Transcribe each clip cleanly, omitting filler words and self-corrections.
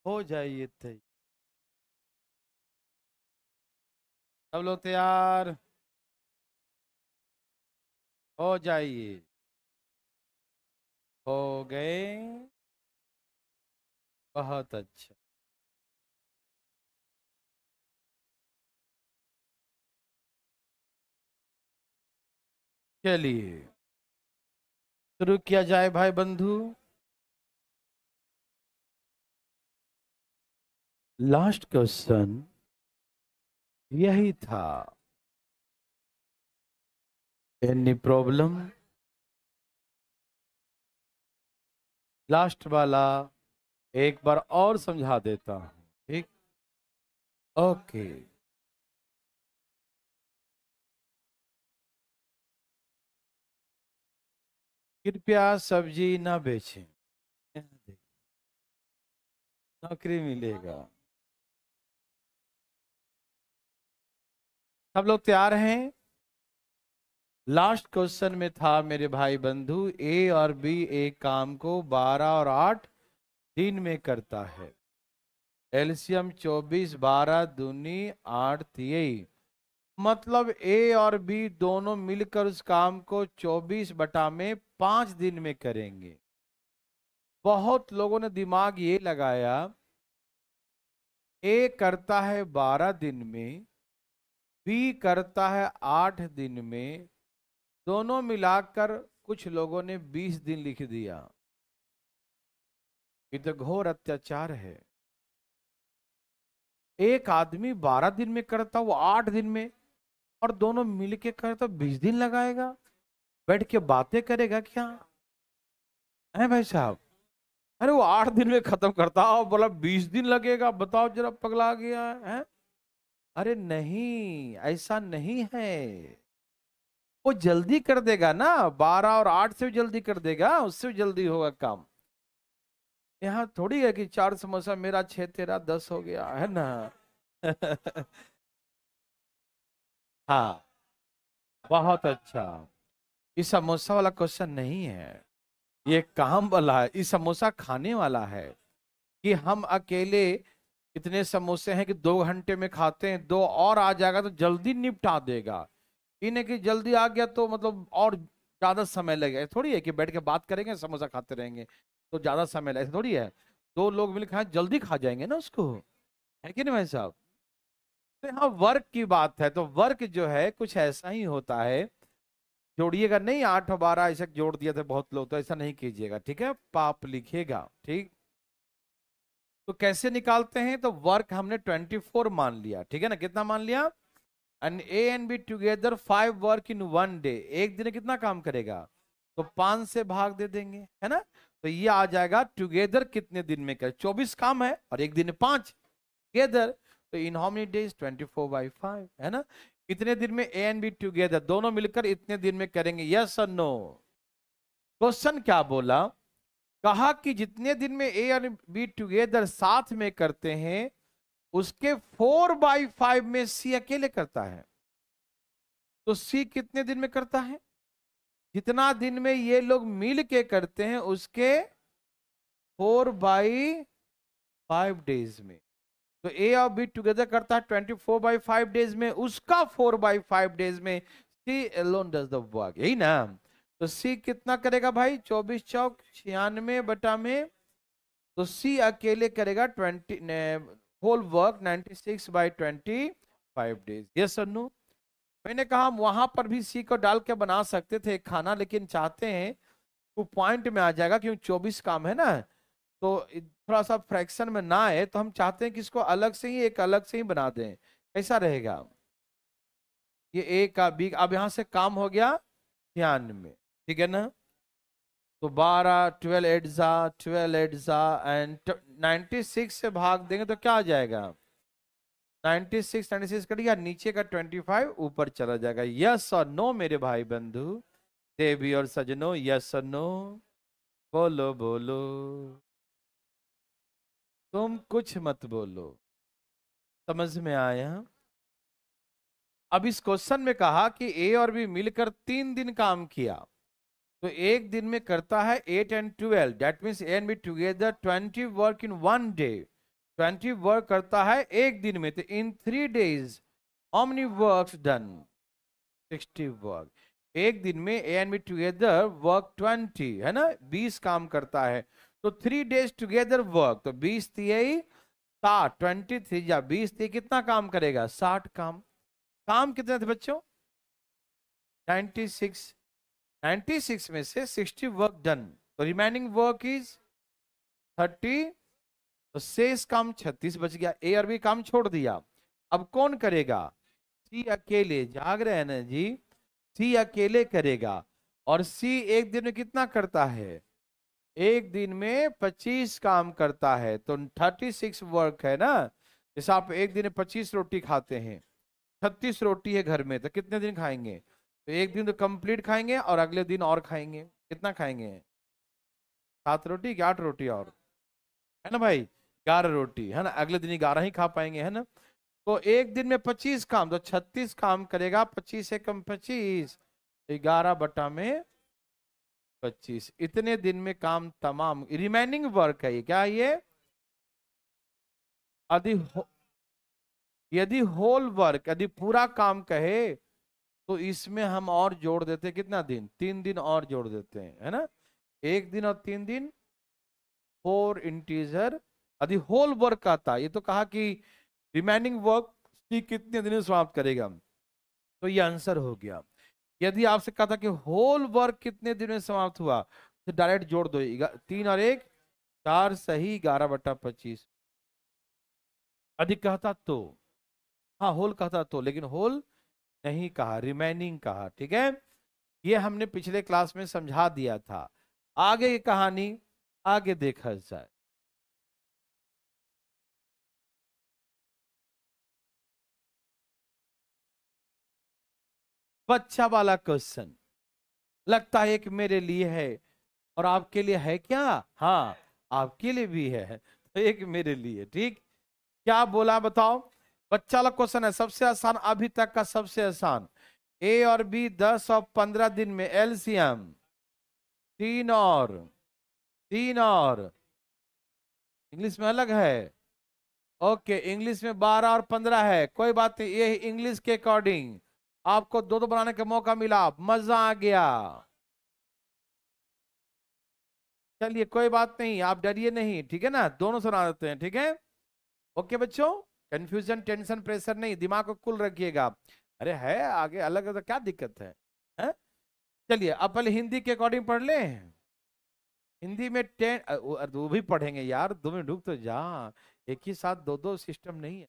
हो जाइए तैयार। सब लोग तैयार हो जाइए। हो गए। बहुत अच्छा। चलिए शुरू किया जाए भाई बंधु। लास्ट क्वेश्चन यही था। Any problem? लास्ट वाला एक बार और समझा देता हूँ। ठीक। ओके। कृपया सब्जी ना बेचें। नौकरी मिलेगा। सब लोग तैयार हैं? लास्ट क्वेश्चन में था मेरे भाई बंधु, ए और बी एक काम को 12 और 8 दिन में करता है। एलसीएम 24, 12 दूनी 8 तिहई। मतलब ए और बी दोनों मिलकर उस काम को 24/5 दिन में करेंगे। बहुत लोगों ने दिमाग ये लगाया, ए करता है 12 दिन में, बी करता है 8 दिन में, दोनों मिलाकर कुछ लोगों ने 20 दिन लिख दिया। ये तो घोर अत्याचार है। एक आदमी 12 दिन में करता, वो 8 दिन में, और दोनों मिलके करता 20 दिन लगाएगा। बैठ के बातें करेगा क्या है भाई साहब? अरे वो 8 दिन में खत्म करता और बोला 20 दिन लगेगा, बताओ जरा, पगला गया है? अरे नहीं, ऐसा नहीं है। वो जल्दी कर देगा ना, 12 और 8 से भी जल्दी कर देगा, उससे भी जल्दी होगा काम। यहाँ थोड़ी है कि 4 समोसा मेरा 6 तेरा 10 हो गया है ना। हाँ, बहुत अच्छा। ये समोसा वाला क्वेश्चन नहीं है, ये काम वाला है। ये समोसा खाने वाला है कि हम अकेले इतने समोसे हैं कि 2 घंटे में खाते हैं, दो और आ जाएगा तो जल्दी निपटा देगा। इन्हें कि जल्दी आ गया तो मतलब और ज्यादा समय लगेगा। थोड़ी है कि बैठ के बात करेंगे समोसा खाते रहेंगे तो ज्यादा समय लगेगा, थोड़ी है। दो लोग मिलकर खाएं जल्दी खा जाएंगे ना उसको, है कि नहीं भाई साहब? तो यहाँ वर्क की बात है, तो वर्क जो है कुछ ऐसा ही होता है। जोड़िएगा नहीं, 8 और 12 ऐसे जोड़ दिया था बहुत लोग, तो ऐसा नहीं कीजिएगा, ठीक है? पाप लिखेगा, ठीक। तो कैसे निकालते हैं? तो वर्क हमने 24 मान लिया, ठीक है ना? कितना मान लिया? And A and B together 5 work in 1 day. एक दिन में कितना काम करेगा? तो 5 से भाग दे देंगे, है ना? तो ये आ जाएगा टुगेदर कितने दिन में करे। 24 काम है और एक दिन में 5 टुगेदर। तो इन हाउ मेनी डेज? 24/5, है ना? इतने दिन में ए एंड बी टुगेदर दोनों मिलकर इतने दिन में करेंगे। यस और नो? क्वेश्चन क्या बोला? कहा कि जितने दिन में ए और बी टुगेदर साथ में करते हैं, उसके 4/5 में सी अकेले करता है। तो सी कितने दिन में करता है? जितना दिन में ये लोग मिल के करते हैं उसके 4/5 डेज में। तो ए और बी टुगेदर करता है 24/5 डेज में, उसका 4/5 डेज में C alone does the work, यही ना? तो सी कितना करेगा भाई? 24 चौक 96 में। तो सी अकेले करेगा 20 होल वर्क 96/25 डेज। यस और नो? मैंने कहा हम वहां पर भी सी को डाल के बना सकते थे खाना, लेकिन चाहते हैं वो पॉइंट में आ जाएगा क्योंकि 24 काम है ना, तो थोड़ा सा फ्रैक्शन में ना आए, तो हम चाहते हैं कि इसको अलग से ही, एक अलग से ही बना दें। कैसा रहेगा? ये ए का बी, अब यहां से काम हो गया 96, ठीक है ना? तो 12 12 एट जा 12 एट जा एंड 96 से भाग देंगे तो क्या आ जाएगा? 96 कट गया, नीचे का 25 ऊपर चला जाएगा। यस और नो मेरे भाई बंधु, देवी और सजनों? यस और नो? बोलो बोलो, तुम कुछ मत बोलो। समझ में आया? अब इस क्वेश्चन में कहा कि ए और बी मिलकर 3 दिन काम किया, तो एक दिन में करता है 8 and 12, that means A and B together 20 work in 1 day. 20 work करता है एक दिन में, तो इन 3 days how many works done? 60 work. एक दिन में ए एंड बी टुगेदर वर्क 20, है ना, 20 काम करता है। तो 3 days टुगेदर वर्क, तो 20 3 60, 23 या 20 3 कितना काम करेगा? 60 काम। काम कितने थे बच्चों? 96। 96 में से 60 वर्क डन, तो रिमेनिंग वर्क इज 30, तो शेष काम 36 बच गया। ए और बी काम छोड़ दिया। अब कौन करेगा? सी अकेले। जाग रहे हैं ना जी? सी अकेले करेगा। और सी एक दिन में कितना करता है? एक दिन में 25 काम करता है, तो 36 वर्क है ना। जैसे आप एक दिन में 25 रोटी खाते हैं, 36 रोटी है घर में, तो कितने दिन खाएंगे? तो एक दिन तो कंप्लीट खाएंगे और अगले दिन और खाएंगे। कितना खाएंगे? 7 रोटी कि 8 रोटी और, है ना भाई? 11 रोटी, है ना। अगले दिन 11 ही खा पाएंगे, है ना। तो एक दिन में 25 काम, तो 36 काम करेगा। 25 से कम 25, 11/25। इतने दिन में काम तमाम। रिमेनिंग वर्क है ये, क्या ये? यदि यदि होल वर्क, यदि पूरा काम कहे, तो इसमें हम और जोड़ देते कितना दिन? 3 दिन और जोड़ देते हैं, है ना। एक दिन और 3 दिन, 4 इंटीजर। यदि होल वर्क आता, ये तो कहा कि रिमेनिंग वर्क कितने दिन में समाप्त करेगा, तो ये आंसर हो गया। यदि आपसे कहा था कि होल वर्क कितने दिन में समाप्त हुआ, तो डायरेक्ट जोड़ दो, 3 और 1 4, सही, 11/25। अधिक कहता तो, हाँ होल कहता तो, लेकिन होल नहीं कहा, रिमेनिंग कहा, ठीक है। ये हमने पिछले क्लास में समझा दिया था। आगे की कहानी आगे देखा जाए। बच्चा वाला क्वेश्चन लगता है कि मेरे लिए है और आपके लिए है क्या? हाँ, आपके लिए भी है, तो एक मेरे लिए, ठीक। क्या बोला बताओ? बच्चा वाला क्वेश्चन है, सबसे आसान अभी तक का, सबसे आसान। ए और बी 10 और 15 दिन में एलसीएम 3 और इंग्लिश में अलग है। ओके, इंग्लिश में 12 और 15 है, कोई बात नहीं, ये इंग्लिश के अकॉर्डिंग आपको दो दो बनाने का मौका मिला, मजा आ गया। चलिए कोई बात नहीं, आप डरिए नहीं, ठीक है ना, दोनों सुना देते हैं, ठीक है। ओके बच्चों, कंफ्यूजन टेंशन प्रेशर नहीं, दिमाग को कुल रखिएगा। अरे है आगे अलग है तो क्या दिक्कत है? चलिए अब पहले हिंदी के अकॉर्डिंग पढ़ ले। हिंदी में 10, वो भी पढ़ेंगे यार, 2 मिनट रुक तो जा। एक ही साथ दो दो सिस्टम नहीं है।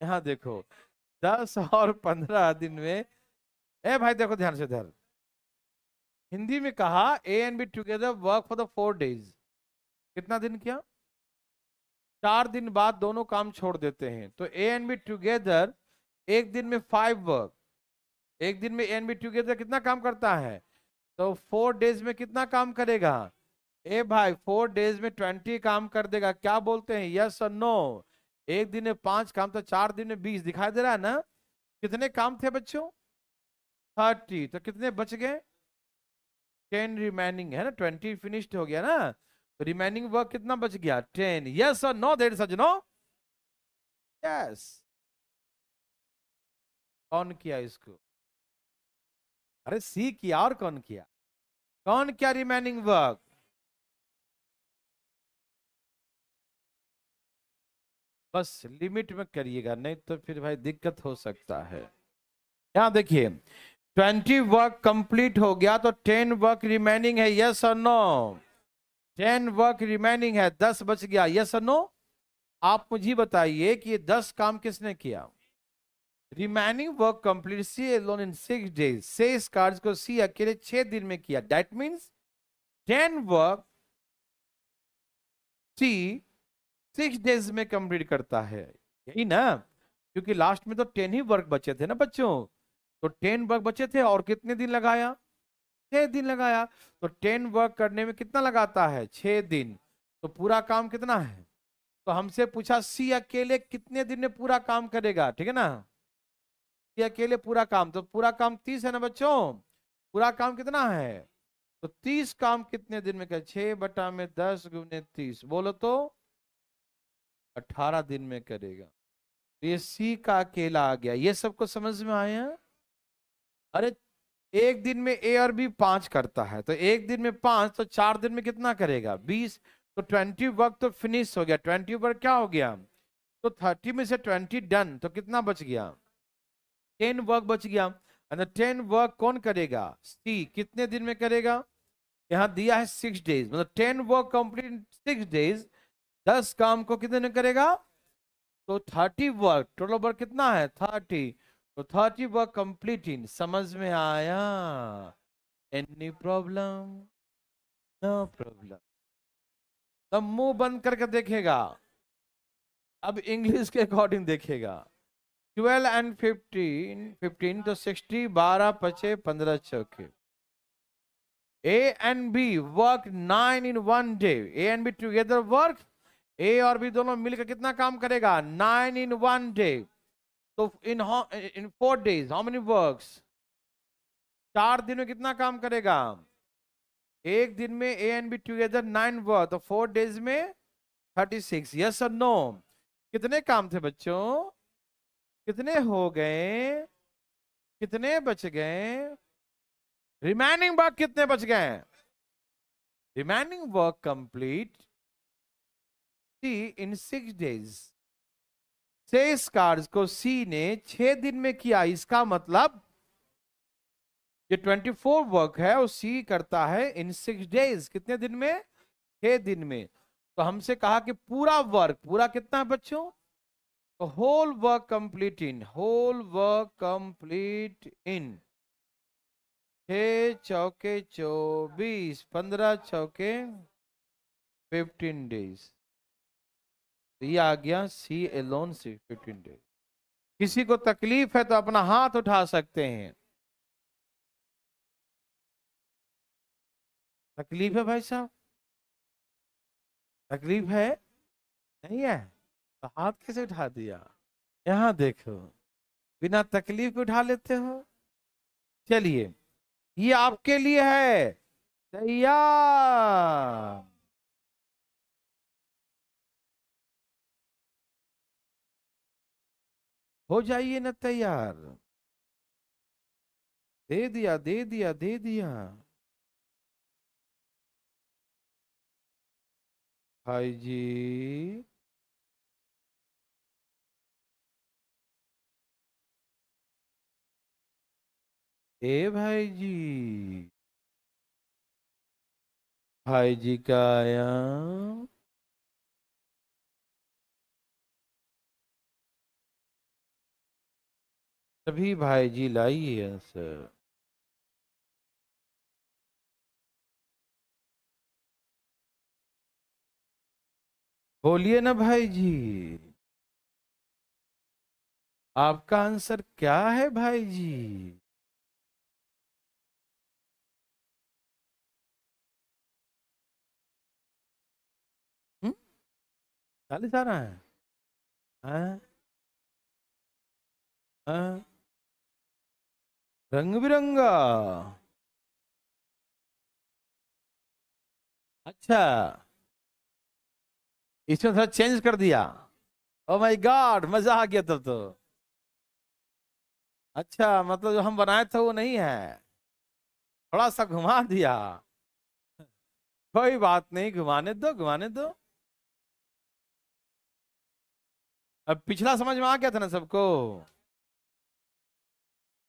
यहाँ देखो, 10 और 15 दिन में, ए भाई देखो ध्यान से इधर। हिंदी में कहा ए and B together work for the 4 days। कितना दिन किया? 4 दिन बाद दोनों काम छोड़ देते हैं, तो ए एंड बी टुगेदर एक दिन में 5 वर्क। एक दिन में ए एंड बी टुगेदर कितना काम करता है? तो 4 days में कितना काम करेगा? ए भाई 4 days में 20 काम कर देगा। क्या बोलते हैं, यस और नो? एक दिन में 5 काम, तो 4 दिन में 20, दिखाई दे रहा है ना। कितने काम थे बच्चों? 30, तो कितने बच गए? 10 रिमेनिंग, है ना। 20 फिनिश्ड हो गया ना, तो रिमेनिंग वर्क कितना बच गया? 10। यस और नो देयर सज्जनों? यस। कौन किया इसको? अरे सी किया, और कौन किया? कौन किया रिमेनिंग वर्क? बस लिमिट में करिएगा, नहीं तो फिर भाई दिक्कत हो सकता है। यहां देखिए, 20 वर्क कंप्लीट हो गया, तो 10 वर्क रिमेनिंग है, यस और नो? 10 वर्क रिमेनिंग है, 10 बच गया, यस और नो? आप मुझे बताइए कि ये 10 काम किसने किया? Remaining work complete C alone in 6 days। शेष कार्य को सी अकेले 6 दिन में किया। That means 10 work C 6 days में कंप्लीट करता है, यही ना। क्योंकि लास्ट में तो 10 ही वर्क बचे थे ना बच्चों, तो 10 वर्क बचे थे और कितने दिन लगाया? 6 दिन लगाया। तो 10 वर्क करने में कितना लगाता है? 6 दिन। तो पूरा काम कितना है? तो हमसे पूछा सी अकेले कितने दिन में पूरा काम करेगा, ठीक है ना। सी अकेले पूरा काम, तो पूरा काम 30 है ना बच्चों। पूरा काम कितना है? तो 30 काम कितने दिन में कर? 6/10 × 30, बोलो तो। 18 दिन में करेगा। तो ये सी का अकेला आ गया। ये सबको समझ में आया? अरे एक दिन में ए और बी 5 करता है, तो एक दिन में 5, तो 4 दिन में कितना करेगा? 20। तो 20 वर्क तो फिनिश हो गया। 20 वर्क क्या हो गया? तो 30 में से 20 डन, तो कितना बच गया? 10 वर्क बच गया। और 10 वर्क कौन करेगा? सी। कितने दिन में करेगा? यहाँ दिया है 6 डेज, मतलब 10 वर्क कंप्लीट इन 6 डेज। 10 काम को कितने दिन करेगा? तो 30 वर्क, टोटल वर्क कितना है? 30। तो 30 वर्क कंप्लीट इन, समझ में आया? Any problem? No problem. तब मुंह बंद करके देखेगा। अब इंग्लिश के अकॉर्डिंग देखेगा। 12 एंड 15, 15 तो 60, 12 पचे 15 चौके। A and B work 9 in 1 day. A and B together work, A और बी दोनों मिलकर कितना काम करेगा? 9 इन 1 डे। तो इन 4 डेज हाउ मेनी वर्क्स? 4 दिन में कितना काम करेगा? एक दिन में ए एंड बी टुगेदर 9 वर्क, तो 4 डेज में 36। यस और नो? कितने काम थे बच्चों? कितने हो गए? कितने बच गए? रिमेनिंग वर्क कितने बच गए? रिमेनिंग वर्क कंप्लीट सी इन 6 डेज। शेष कार्य को सी ने 6 दिन में किया। इसका मतलब ये 24 वर्क है, वो सी करता है इन 6 डेज। कितने दिन में? 6 दिन में। तो हमसे कहा कि पूरा वर्क, पूरा कितना है बच्चों? तो whole work complete in, whole work complete in 6 चौके 24, 15 चौके 15 डेज। तो ये आ गया सी एलोन से 15 डेज। किसी को तकलीफ है तो अपना हाथ उठा सकते हैं। तकलीफ है भाई साहब? तकलीफ है? नहीं है? तो हाथ कैसे उठा दिया? यहाँ देखो, बिना तकलीफ के उठा लेते हो। चलिए, ये आपके लिए है। तैयार? हो जाइए ना तैयार। दे दिया, दे दिया, दे दिया। भाई जी, ए भाई जी, भाई जी का आया। सभी भाई जी लाइए आंसर। बोलिए ना भाई जी, आपका आंसर क्या है भाई जी? हम्म? 40 आ रहा है? हाँ? हाँ? रंग बिरंगा? अच्छा, इसमें थोड़ा चेंज कर दिया। ओ माय गॉड, मजा आ गया तब तो। अच्छा, मतलब जो हम बनाए थे वो नहीं है, थोड़ा सा घुमा दिया। कोई बात नहीं, घुमाने दो, घुमाने दो। अब पिछला समझ में आ गया था ना सबको?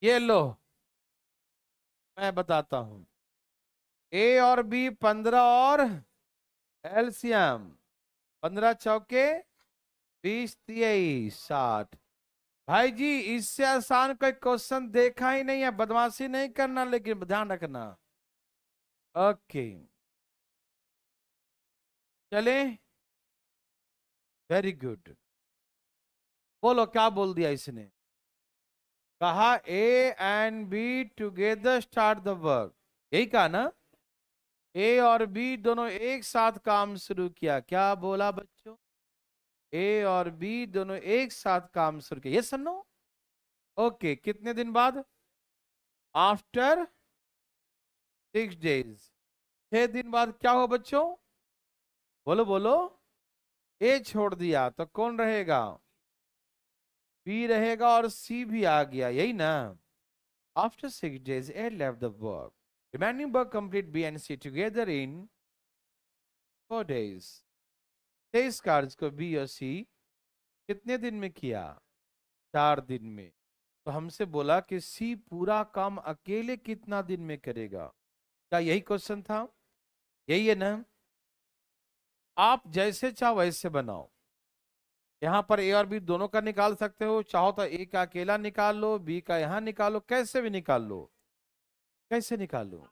ये लो, मैं बताता हूं। ए और बी 15 और एलसीएम 15 चौके 20, 23, 60। भाई जी, इससे आसान कोई क्वेश्चन देखा ही नहीं है। बदमाशी नहीं करना, लेकिन ध्यान रखना। ओके, चले। Very good. बोलो क्या बोल दिया इसने? कहा ए and B together start the work. यही कहा ना? ए और बी दोनों एक साथ काम शुरू किया। क्या बोला बच्चों? ए और बी दोनों एक साथ काम शुरू किया। Yes no? ओके, कितने दिन बाद? After 6 days. 6 दिन बाद क्या हुआ बच्चों? बोलो बोलो। ए छोड़ दिया तो कौन रहेगा? बी रहेगा और सी भी आ गया, यही ना। After 6 days A left the work. Remaining work complete B and C together in 4 days. 23 कार्य को बी और सी कितने दिन में किया? 4 दिन में। तो हमसे बोला कि सी पूरा काम अकेले कितना दिन में करेगा? क्या यही क्वेश्चन था? यही है ना। आप जैसे चाहो वैसे बनाओ। यहाँ पर ए और बी दोनों का निकाल सकते हो, चाहो तो ए का अकेला निकाल लो, बी का यहाँ निकालो, कैसे भी निकाल लो। कैसे निकालो?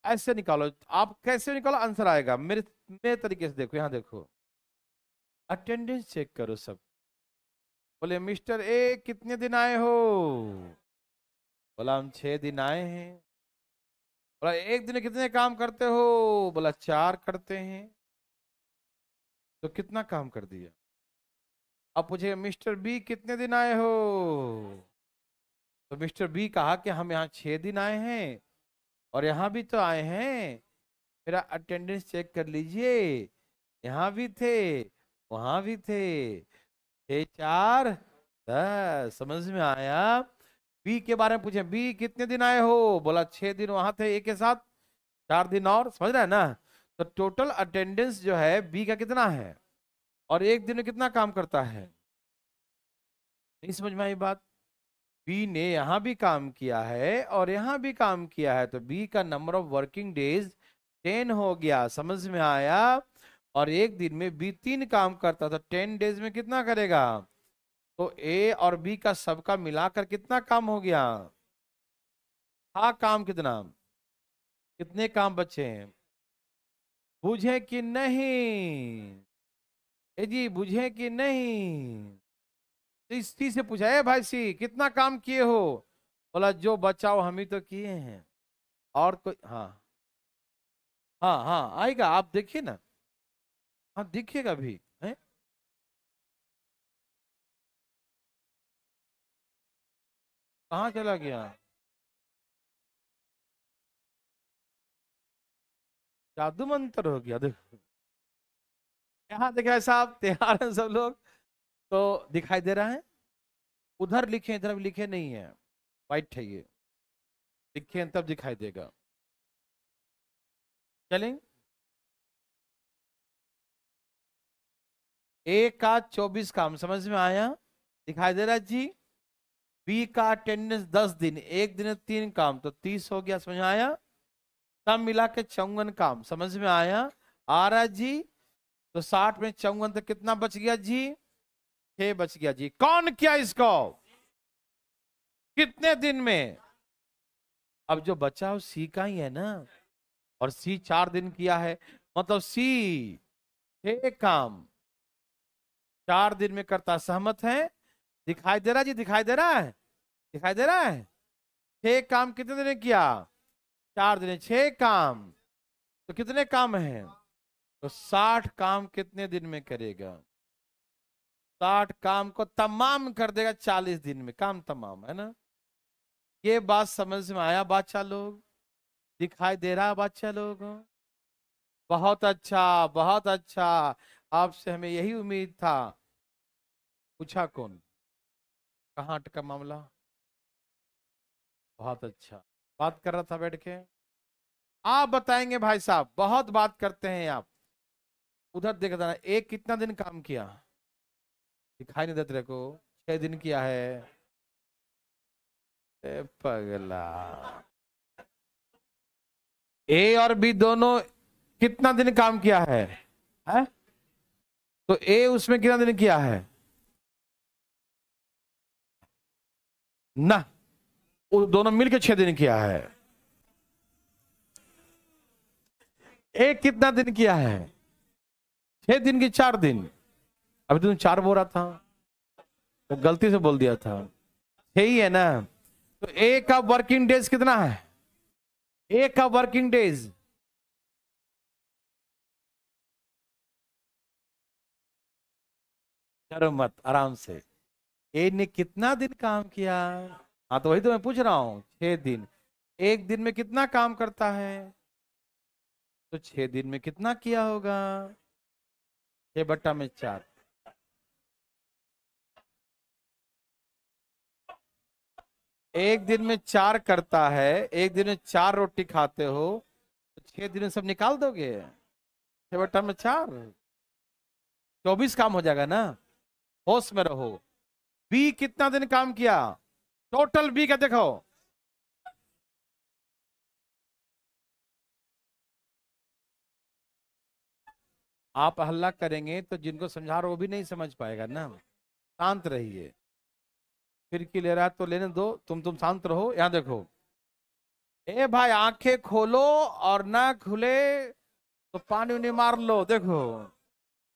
ऐसे निकालो, आप कैसे निकालो आंसर आएगा। मेरे मेरे तरीके से देखो, यहाँ देखो, अटेंडेंस चेक करो सब। बोले मिस्टर ए कितने दिन आए हो? बोला हम 6 दिन आए हैं। बोला एक दिन में कितने काम करते हो? बोला 4 करते हैं। तो कितना काम कर दिया? अब पूछे मिस्टर बी कितने दिन आए हो? तो मिस्टर बी कहा कि हम यहाँ 6 दिन आए हैं और यहाँ भी तो आए हैं, मेरा अटेंडेंस चेक कर लीजिए, यहाँ भी थे वहां भी थे, 6 4 10। समझ में आया? बी के बारे में पूछे बी कितने दिन आए हो? बोला 6 दिन वहां थे एक के साथ, 4 दिन और। समझ रहा है ना? तो टोटल अटेंडेंस जो है बी का कितना है और एक दिन में कितना काम करता है। नहीं समझ में आई बात? बी ने यहां भी काम किया है और यहां भी काम किया है, तो बी का नंबर ऑफ वर्किंग डेज 10 हो गया। समझ में आया? और एक दिन में बी 3 काम करता, तो 10 days में कितना करेगा? तो ए और बी का सबका मिलाकर कितना काम हो गया? हाँ, काम कितना? कितने काम बचे हैं? बुझे कि नहीं? ए जी बुझे कि नहीं? तो इसी से पूछा है भाई सी कितना काम किए हो? बोला जो बचाओ हम ही तो किए हैं, और कोई। हाँ हाँ हाँ आएगा, आप देखिए ना। हाँ दिखिएगा भी है। कहाँ चला गया? जादू मंत्र हो गया, देखो। यहाँ देखा साहब, तैयार हैं सब लोग? तो दिखाई दे रहा है? उधर लिखे, इधर भी लिखे नहीं है, वाइट है ये, लिखे हैं तब दिखाई देगा। चलें। ए का 24 काम, समझ में आया? दिखाई दे रहा है जी? बी का अटेंडेंस 10 दिन, एक दिन में 3 काम, तो 30 हो गया। समझ में आया? सब मिला के 54 काम। समझ में आया? आ रहा है जी? तो 60 में 54 तो कितना बच गया जी? 6 बच गया जी। कौन किया इसको? कितने दिन में? अब जो बचा वो सी का ही है ना, और सी 4 दिन किया है, मतलब सी 6 काम 4 दिन में करता। सहमत है? दिखाई दे रहा जी? दिखाई दे रहा है? दिखाई दे रहा है? 6 काम कितने दिन में किया? 4 दिन में 6 काम, तो कितने काम है? तो 60 काम कितने दिन में करेगा? 60 काम को तमाम कर देगा 40 दिन में, काम तमाम, है ना? ये बात समझ में आया बादशाह लोग? दिखाई दे रहा है बादशाह लोग? बहुत अच्छा, बहुत अच्छा। आपसे हमें यही उम्मीद था। पूछा कौन? कहाँ अटका मामला? बहुत अच्छा, बात कर रहा था बैठ के। आप बताएंगे भाई साहब, बहुत बात करते हैं आप। उधर देख देना, एक कितना दिन काम किया? दिखाई नहीं देते तेरे को? 6 दिन किया है। ए पगला, ए और बी दोनों कितना दिन काम किया है? तो ए उसमें कितना दिन किया है? ना, वो दोनों मिलकर 6 दिन किया है। ए कितना दिन किया है? 6 दिन की 4 दिन। अभी तुम 4 बोल रहा था, तो गलती से बोल दिया था। 6 ही है ना? तो ए का वर्किंग डेज कितना है? ए का वर्किंग डेज, डरो मत, आराम से। ए ने कितना दिन काम किया? हाँ तो वही तो मैं पूछ रहा हूँ, 6 दिन। एक दिन में कितना काम करता है? तो 6 दिन में कितना किया होगा? 6/4। एक दिन में 4 करता है, एक दिन में 4 रोटी खाते हो, तो 6 दिन में सब निकाल दोगे। 6/4, 24 काम हो जाएगा ना। होश में रहो। बी कितना दिन काम किया, टोटल बी का देखो। आप हल्ला करेंगे तो जिनको समझा रहे वो भी नहीं समझ पाएगा ना। शांत रहिए। फिर की ले रहा है तो लेने दो, तुम शांत रहो। यहां देखो, ए भाई आंखें खोलो और ना खुले तो पानी उनी मार लो। देखो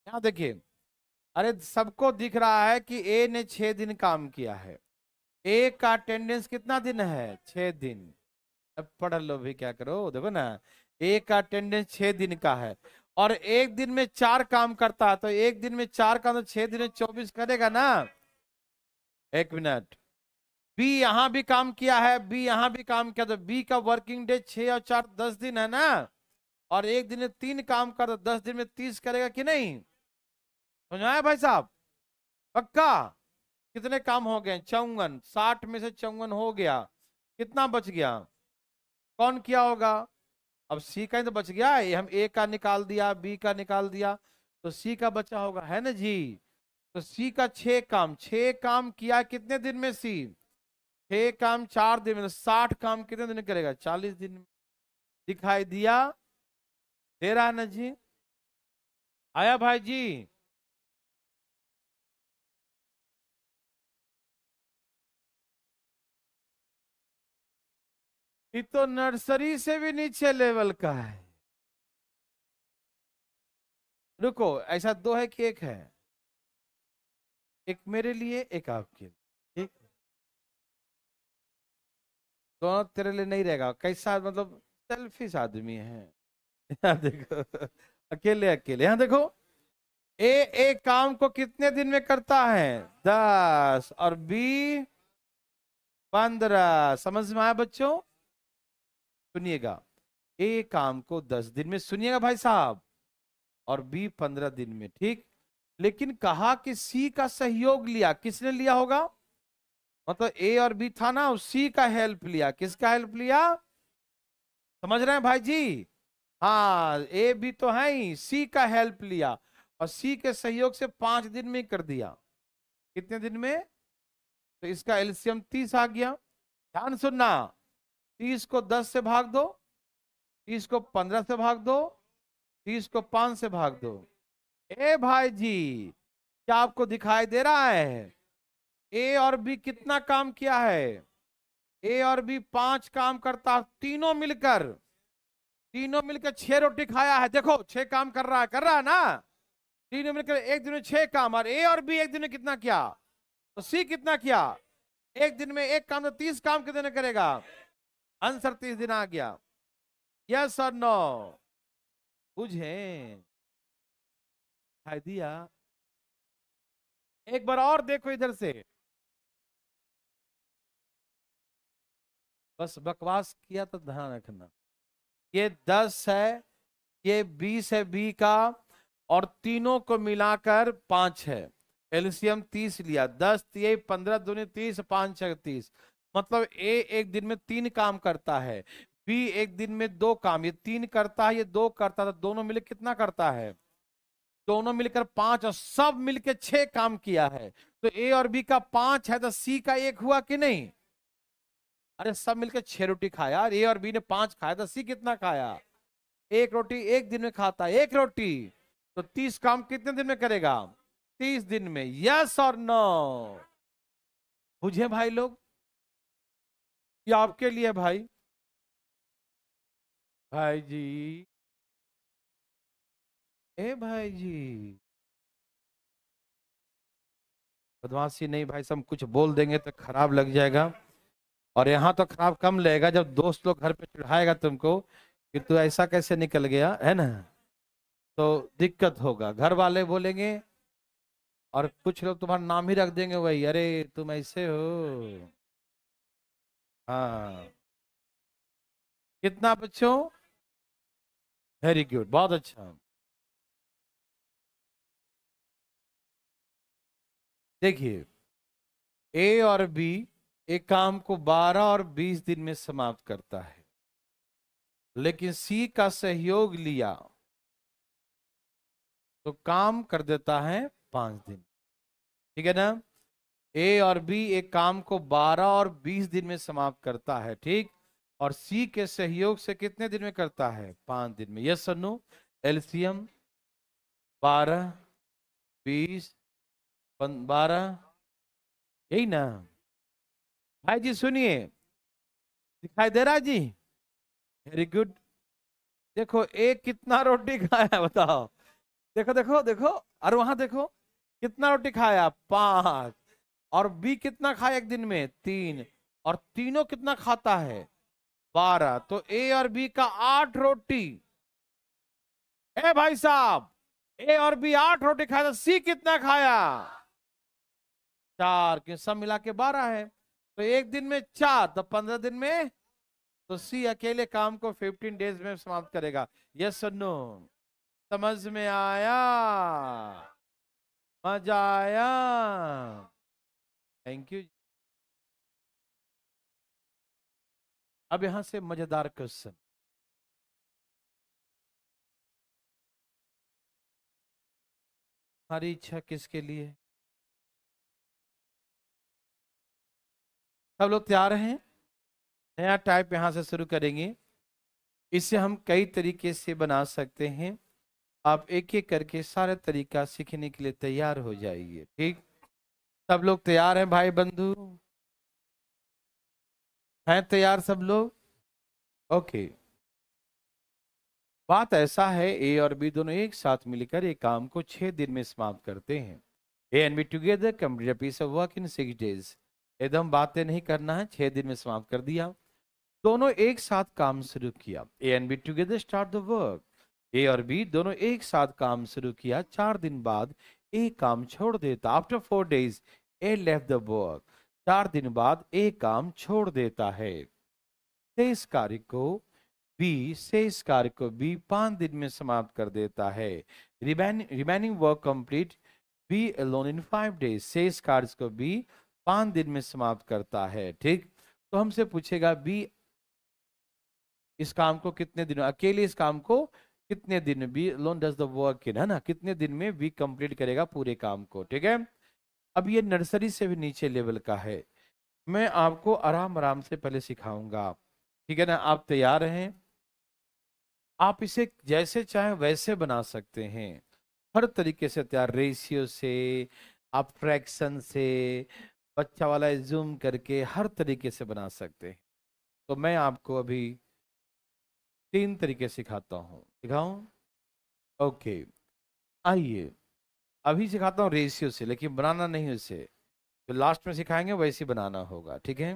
यहाँ देखिए, अरे सबको दिख रहा है कि ए ने 6 दिन काम किया है। ए का अटेंडेंस कितना दिन है, 6 दिन। अब पढ़ लो भी, क्या करो, देखो ना, ए का अटेंडेंस 6 दिन का है और एक दिन में 4 काम करता है, तो एक दिन में 4 काम तो 6 दिन में 24 करेगा ना। एक मिनट, बी यहां भी काम किया है, बी यहां भी काम किया, तो बी का वर्किंग डे 6 और 4 10 दिन है ना। और एक दिन में 3 काम कर, तो 10 दिन में 30 करेगा कि नहीं। समझ आया भाई साहब, पक्का। कितने काम हो गए, 54, 60 में से 54 हो गया, कितना बच गया, कौन किया होगा। अब सी का ही तो बच गया, ये हम ए का निकाल दिया, बी का निकाल दिया, तो सी का बचा होगा, है ना जी। तो सी का 6 काम, 6 काम किया कितने दिन में सी, 6 काम 4 दिन में, तो 60 काम कितने दिन में करेगा, 40 दिन में। दिखाई दिया, दे रहा है ना जी, आया भाई जी। ये तो नर्सरी से भी नीचे लेवल का है। रुको, ऐसा 2 है कि 1 है, एक मेरे लिए एक आपके लिए, ठीक। दोनों तेरे लिए नहीं रहेगा, कैसा मतलब सेल्फिश आदमी है। यहाँ देखो, अकेले अकेले, यहाँ देखो, ए एक काम को कितने दिन में करता है, 10, और बी 15। समझ में आया बच्चों, सुनिएगा, ए काम को 10 दिन में, सुनिएगा भाई साहब, और बी 15 दिन में, ठीक। लेकिन कहा कि सी का सहयोग लिया, किसने लिया होगा, मतलब ए और बी था ना, सी का हेल्प लिया, किसका हेल्प लिया, समझ रहे हैं भाई जी। हाँ, ए बी तो है ही, सी का हेल्प लिया, और सी के सहयोग से 5 दिन में कर दिया। कितने दिन में, तो इसका एलसीएम 30 आ गया। ध्यान सुनना, 30 को 10 से भाग दो, 30 को 15 से भाग दो, 30 को 5 से भाग दो। ए भाई जी, क्या आपको दिखाई दे रहा है, ए और बी कितना काम किया है, ए और बी 5 काम करता, तीनों मिलकर 6 रोटी खाया है। देखो 6 काम कर रहा है ना, तीनों मिलकर एक दिन में 6 काम, और ए और बी एक दिन में कितना किया, तो सी कितना किया, एक दिन में एक काम, तो 30 काम कितने में करेगा, आंसर 30 दिन आ गया। यस और नो, बुझे, दिया। एक बार और देखो इधर से, बस बकवास किया तो ध्यान रखना, ये 10 है, ये 20 है बी का, और तीनों को मिलाकर 5 है, एलसीएम 30 लिया, 10 ये 15 दूनी 30, 5 6 30, मतलब ए एक दिन में 3 काम करता है, बी एक दिन में 2 काम, ये 3 करता है, ये 2 करता है, तो दोनों मिलकर कितना करता है, दोनों मिलकर 5, और सब मिलकर 6 काम किया है। तो ए और बी का 5 है, तो सी का 1 हुआ कि नहीं। अरे सब मिलकर 6 रोटी खाया, ए और बी ने 5 खाया, तो सी कितना खाया, 1 रोटी एक दिन में खाता है, 1 रोटी, तो 30 काम कितने दिन में करेगा, 30 दिन में। यस और नो, बुझे भाई लोग, ये आपके लिए भाई, भाई जी, ए भाई जी, बदमाशी नहीं भाई, सब कुछ बोल देंगे तो खराब लग जाएगा, और यहाँ तो खराब कम लगेगा जब दोस्त लोग घर पे चिढ़ाएगा तुमको कि तू ऐसा कैसे निकल गया, है ना, तो दिक्कत होगा, घर वाले बोलेंगे, और कुछ लोग तुम्हारा नाम ही रख देंगे, वही, अरे तुम ऐसे हो। हाँ, कितना बच्चों, वेरी गुड, बहुत अच्छा। देखिए, ए और बी एक काम को 12 और 20 दिन में समाप्त करता है, लेकिन सी का सहयोग लिया तो काम कर देता है 5 दिन। ठीक है ना? ए और बी एक काम को 12 और 20 दिन में समाप्त करता है, ठीक। और सी के सहयोग से कितने दिन में करता है? 5 दिन में। यस और नो? एलसीएम 12, 20, 12, यही ना? भाई जी सुनिए, दिखाई दे रहा है जी? Very good. देखो एक कितना रोटी खाया बताओ। देखो देखो देखो, और वहां देखो कितना रोटी खाया? 5। और बी कितना खाया एक दिन में? 3। और तीनों कितना खाता है? 12। तो ए और बी का 8 रोटी। ए भाई साहब, ए और बी 8 रोटी खाया, तो सी कितना खाया? 4, के सब मिला के 12 है। तो एक दिन में 4, तो 15 दिन में। तो सी अकेले काम को 15 डेज में समाप्त करेगा। यस और नो? समझ में आया? मजा आया? Thank you. अब यहां से मजेदार क्वेश्चन। हमारी इच्छा किसके लिए? सब लोग तैयार हैं? नया टाइप यहां से शुरू करेंगे। इसे हम कई तरीके से बना सकते हैं। आप एक एक करके सारे तरीका सीखने के लिए तैयार हो जाइए, ठीक। सब लोग तैयार हैं भाई बंधु? हैं तैयार सब लोग? ओके। बात ऐसा है, ए और बी दोनों एक साथ मिलकर एक काम को 6 दिन में समाप्त करते हैं। A and B together complete a piece of work in 6 days. एकदम बातें नहीं करना है, 6 दिन में समाप्त कर दिया। दोनों एक साथ काम शुरू किया। A and B together start the work. A और बी दोनों एक साथ काम शुरू किया। 4 दिन बाद ए काम छोड़ देता। After 4 days A left the work. 4 दिन बाद ए काम छोड़ देता है। शेष कार्य को बी 5 दिन में समाप्त कर देता है। Remaining work complete B alone in 5 days. शेष कार्य को बी 5 दिन में समाप्त करता है, ठीक। तो हमसे पूछेगा बी इस काम को कितने दिन, अकेले इस काम को कितने दिन B alone does the work in, है ना, कितने दिन में बी कंप्लीट करेगा पूरे काम को, ठीक है। अब ये नर्सरी से भी नीचे लेवल का है। मैं आपको आराम आराम से पहले सिखाऊंगा, ठीक है ना। आप तैयार हैं? आप इसे जैसे चाहे वैसे बना सकते हैं, हर तरीके से तैयार, रेशियो से, आप फ्रैक्शन से, बच्चा वाला जूम करके हर तरीके से बना सकते हैं। तो मैं आपको अभी 3 तरीके सिखाता हूँ, सिखाऊं? ओके, आइए अभी सिखाता हूँ रेशियो से, लेकिन बनाना नहीं उसे, तो लास्ट में सिखाएंगे वैसे बनाना होगा, ठीक है।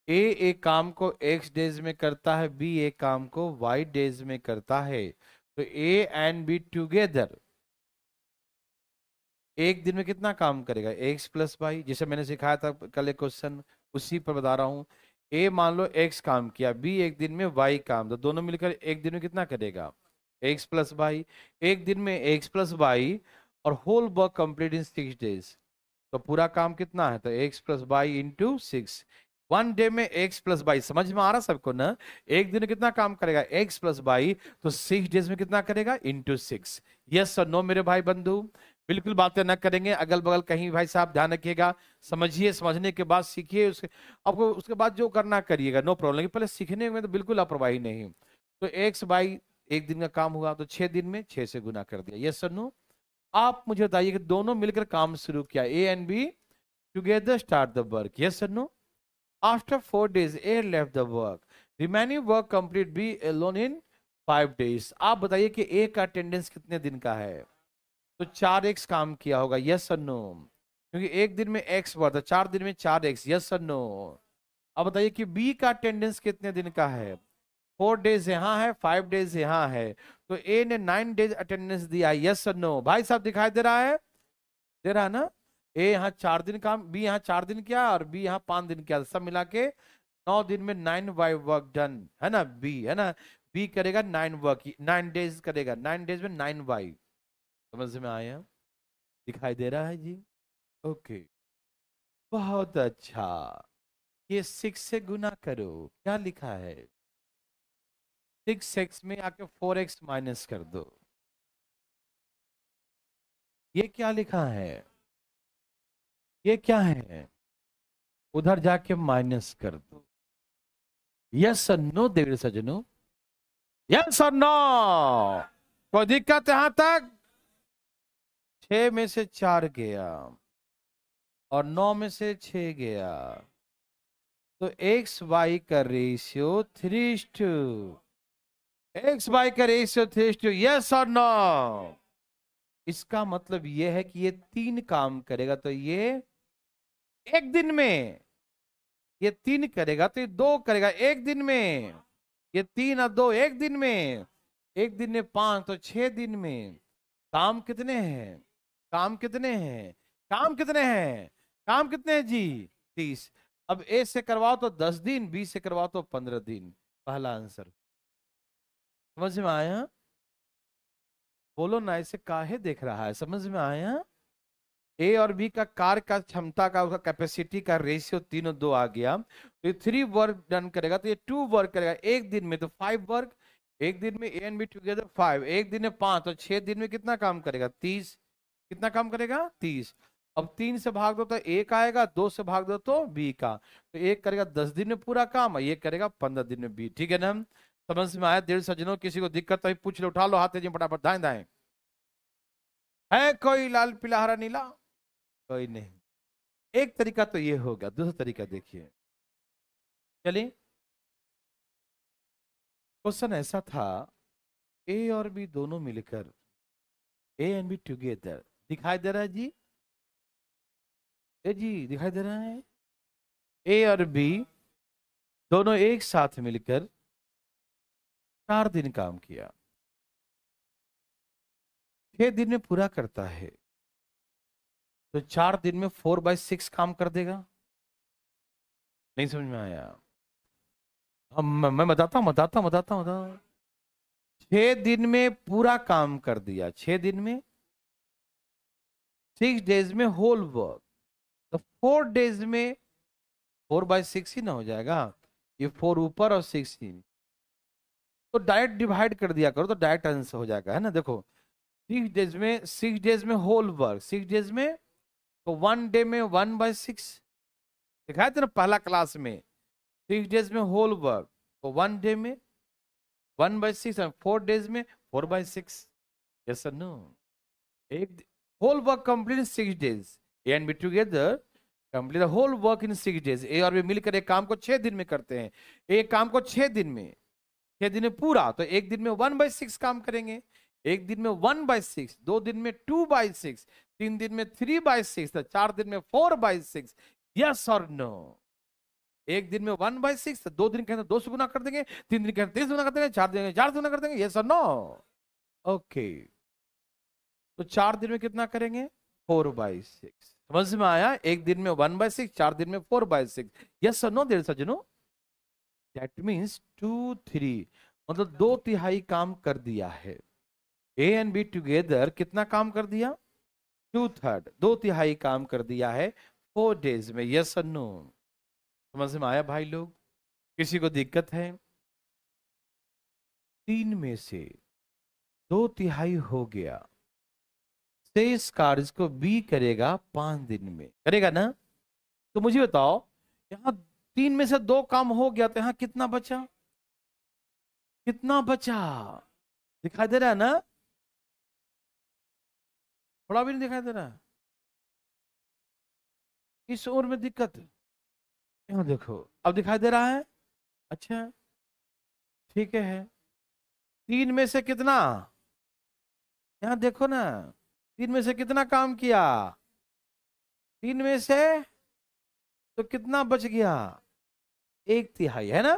ए एक काम को x डेज में करता है, बी एक काम को y डेज में करता है। तो ए एंड बी टुगेदर एक दिन में कितना काम करेगा? x प्लस वाई, जैसे मैंने सिखाया था कल एक क्वेश्चन, उसी पर बता रहा हूँ। ए मान लो x काम किया, बी एक दिन में y काम, तो दोनों मिलकर एक दिन में कितना करेगा? x plus y. एक दिन में x प्लस वाई और whole work complete in 6 days. तो पूरा काम कितना है? तो x plus y into 6। 1 day में x प्लस वाई, समझ में आ रहा सबको ना? एक दिन में कितना काम करेगा? x plus y. तो 6 डेज में कितना करेगा? इंटू 6। यस और नो मेरे भाई बंधु? बिल्कुल बातें न करेंगे अगल बगल कहीं, भाई साहब ध्यान रखिएगा। समझिए, समझने के बाद सीखिए, उसके आपको उसके बाद जो करना करिएगा, नो प्रॉब्लम। लेकिन पहले सीखने में तो बिल्कुल लापरवाही नहीं। तो एक्स बाई एक दिन का काम हुआ, तो 6 दिन में 6 से गुना कर दिया। यस और नो? आप मुझे बताइए कि दोनों मिलकर काम शुरू किया, A and B together start the work. Yes और no? After 4 days A left the work. Remaining work complete B alone in 5 days. आप बताइए कि ए का अटेंडेंस कितने दिन का है? तो 4x काम किया होगा। यस और नो? क्योंकि एक दिन में x हुआ था, 4 दिन में 4x। यस और नो? अब बताइए कि b का अटेंडेंस कितने दिन का है? 4 डेज यहाँ है, 5 डेज यहाँ है। तो a ने 9 डेज अटेंडेंस दिया है। यस और नो? भाई साहब दिखाई दे रहा है? दे रहा है ना? a यहाँ 4 दिन काम, b यहाँ 4 दिन किया और b यहाँ 5 दिन किया, सब मिला के 9 दिन में 9 वर्क डन, है ना? b है ना, b करेगा 9 डेज करेगा, 9 डेज में 9 वाई। समझ में आया? दिखाई दे रहा है जी? ओके, बहुत अच्छा। ये 6 से गुना करो, क्या लिखा है? 6x में आके 4x माइनस कर दो। ये क्या लिखा है? ये क्या है? उधर जाके माइनस कर दो। यस और नो देवी सजनों, यस और नो? कोई दिक्कत यहां तक? 6 में से 4 गया और 9 में से 6 गया, तो एक्स वाई का रेशियो 3:2। एक्स वाई का रेशियो 3:2, यस और नो? इसका मतलब यह है कि ये 3 काम करेगा तो ये एक दिन में, ये 3 करेगा तो ये 2 करेगा एक दिन में, ये 3 और 2 एक दिन में, एक दिन में 5 तो 6 दिन में। काम कितने हैं? काम कितने हैं? काम कितने हैं? काम कितने हैं जी? 30। अब ए से करवाओ तो 10 दिन, बी से करवाओ तो 15 दिन। पहला आंसर समझ में आया? बोलो ना, ऐसे काहे देख रहा है? समझ में आया? ए और बी का कार का क्षमता का, उसका कैपेसिटी का रेशियो 3 और 2 आ गया, तो ये 3 वर्क डन करेगा, तो ये 2 वर्क करेगा एक दिन में, तो 5 वर्क एक दिन में। ए एंड बी टुगेदर 5, एक दिन में 5, तो 6 दिन में कितना काम करेगा? 30। कितना काम करेगा? 30। अब 3 से भाग दो तो एक आएगा, 2 से भाग दो तो बी का, तो एक करेगा 10 दिन में पूरा काम, और ये करेगा 15 दिन में बी। ठीक है ना? समझ में आया? देर सज्जनों, किसी को दिक्कत तो पूछ लो, उठा लो हाथ तेजी फटाफट, दाएं दाएं। है कोई लाल पीला हरा नीला? कोई नहीं। एक तरीका तो ये होगा, दूसरा तरीका देखिए। चलिए, क्वेश्चन ऐसा था, ए और बी दोनों मिलकर, ए एंड बी टुगेदर, दिखाई दे रहा है जी? ए जी, दिखाई दे रहा है? ए और बी दोनों एक साथ मिलकर 4 दिन काम किया, 6 दिन में पूरा करता है, तो 4 दिन में 4/6 काम कर देगा। नहीं समझ में आया? हम मैं बताता हूँ। 6 दिन में पूरा काम कर दिया, 6 दिन में, 6 डेज में होल वर्क, तो 4 डेज में 4/6 ही ना हो जाएगा? ये 4 ऊपर और 6 ही, तो डायरेक्ट डिवाइड कर दिया करो, तो डायरेक्ट आंसर हो जाएगा, है ना? देखो, 6 डेज में होल वर्क, 6 डेज में, तो 1 डे में 1/6 दिखाया था ना पहला क्लास में। 6 डेज में होल वर्क, तो 1 डे में 1/6, और 4 डेज में 4/6। यस और नो? एक whole work complete in 6 days, A and B together complete whole work in 6 days. A और बी मिलकर एक काम को 6 दिन में करते हैं, एक काम को 6 दिन में, 6 दिन में पूरा, तो एक दिन में 1/6 काम करेंगे, एक दिन में 1/6, 2 दिन में 2/6, 3 दिन में 3/6, तो 4 दिन में 4/6। यस और नो? एक दिन में 1/6, 2 दिन कहते 2 से गुना कर देंगे, 3 दिन कहते 3 से गुना कर देंगे, 4 दिन 4 से गुना कर देंगे। यस और नो? ओके, तो 4 दिन में कितना करेंगे? 4/6। समझ में आया? एक दिन में 1/6, 4 दिन में 4/6। यस और नो देयर सज्जनों? दैट मीन्स 2/3, मतलब 2/3 काम कर दिया है। ए एंड बी टुगेदर कितना काम कर दिया? 2/3, 2/3 काम कर दिया है 4 डेज में। यस और नो? समझ में आया भाई लोग? किसी को दिक्कत है? 3 में से 2/3 हो गया, शेष कार्य को बी करेगा 5 दिन में, करेगा ना? तो मुझे बताओ, यहाँ 3 में से 2 काम हो गया, तो यहाँ कितना बचा? कितना बचा? दिखाई दे रहा है ना? थोड़ा भी नहीं दिखाई दे रहा है? इस ओर में दिक्कत, यहाँ देखो, अब दिखाई दे रहा है? अच्छा, ठीक है। 3 में से कितना? यहाँ देखो ना, 3 में से कितना काम किया? 3 में से तो कितना बच गया? 1/3, है ना?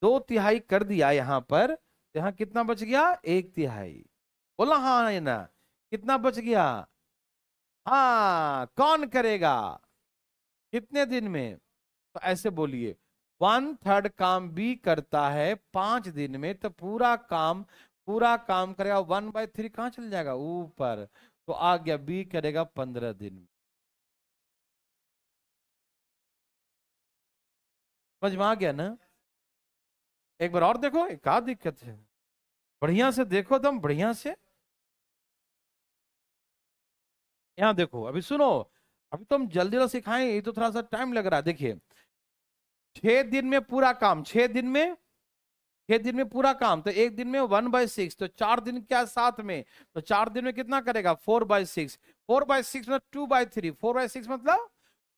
2/3 कर दिया यहाँ पर, तो यहाँ कितना बच गया? 1/3। बोला हाँ या ना? कितना बच गया? हाँ, कौन करेगा? कितने दिन में? तो ऐसे बोलिए, 1/3 काम बी करता है 5 दिन में, तो पूरा काम करेगा 1/3, कहाँ चल जाएगा? ऊपर, तो आ गया बी करेगा 15 दिन में। समझ में आ गया ना? एक बार और देखो, क्या दिक्कत है, बढ़िया से देखो, एकदम बढ़िया से। यहाँ देखो, अभी सुनो, अभी तो हम जल्दी जल्दी सिखाएं, ये तो थोड़ा सा टाइम लग रहा है। देखिए, 6 दिन में पूरा काम, 6 दिन में, 6 दिन में पूरा काम, तो एक दिन में 1/6, तो 4 दिन क्या साथ में, तो 4 दिन में कितना करेगा, 4/6। 4/6 मतलब 2/3, 4/6 मतलब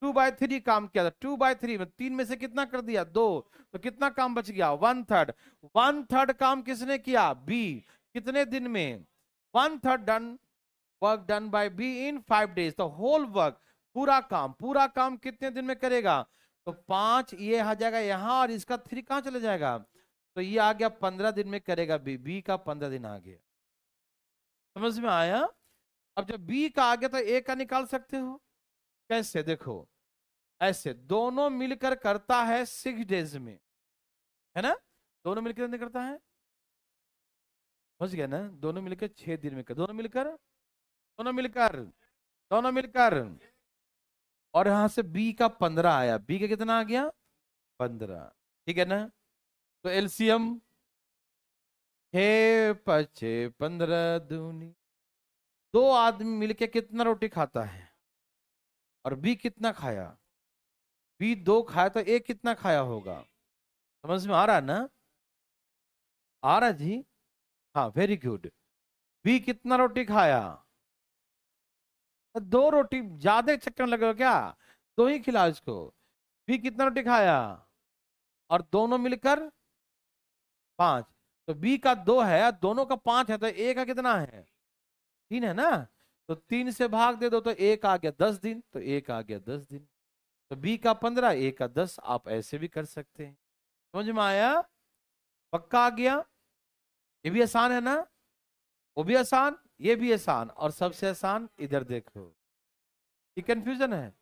2/3 काम किया था। 2/3 में 3 में से कितना कर दिया, 2, तो कितना काम बच गया, 1/3। 1/3 काम किसने किया, बी। कितने दिन में, 1/3 done, work done by be in 5 days, तो होल वर्क, पूरा काम, पूरा काम कितने दिन में करेगा, तो 5 ये आ जाएगा यहाँ, और इसका 3 कहाँ चले जाएगा, तो ये आ गया 15 दिन में करेगा बी। बी का 15 दिन आ गया। समझ में आया? अब जब बी का आ गया तो ए का निकाल सकते हो। कैसे, देखो, ऐसे दोनों मिलकर करता है 6 days में, है ना, दोनों मिलकर कितने करता है, समझ गया ना, दोनों मिलकर 6 दिन में कर, दोनों मिलकर, दोनों मिलकर, दोनों मिलकर, और यहां से बी का 15 आया, बी का कितना आ गया, 15। ठीक है ना? तो एलसीएम, 6×5=15 दूनी, दो आदमी मिलके कितना रोटी खाता है, और बी कितना खाया, बी 2 खाया, तो ए कितना खाया होगा। समझ में आ रहा है ना? आ रहा है जी? हाँ, वेरी गुड। बी कितना रोटी खाया, 2 रोटी, ज्यादा चक्कर में लगे क्या, 2 ही खिलाओ इसको। बी कितना रोटी खाया, और दोनों मिलकर 5, तो बी का 2 है, दोनों का 5 है, तो ए का कितना है, 3 है ना, तो 3 से भाग दे दो, तो एक आ गया 10 दिन, तो एक आ गया 10 दिन, तो बी का 15, ए का 10, आप ऐसे भी कर सकते हैं। समझ में आया? पक्का आ गया? ये भी आसान है ना, वो भी आसान, ये भी आसान, और सबसे आसान इधर देखो। ये कंफ्यूजन है,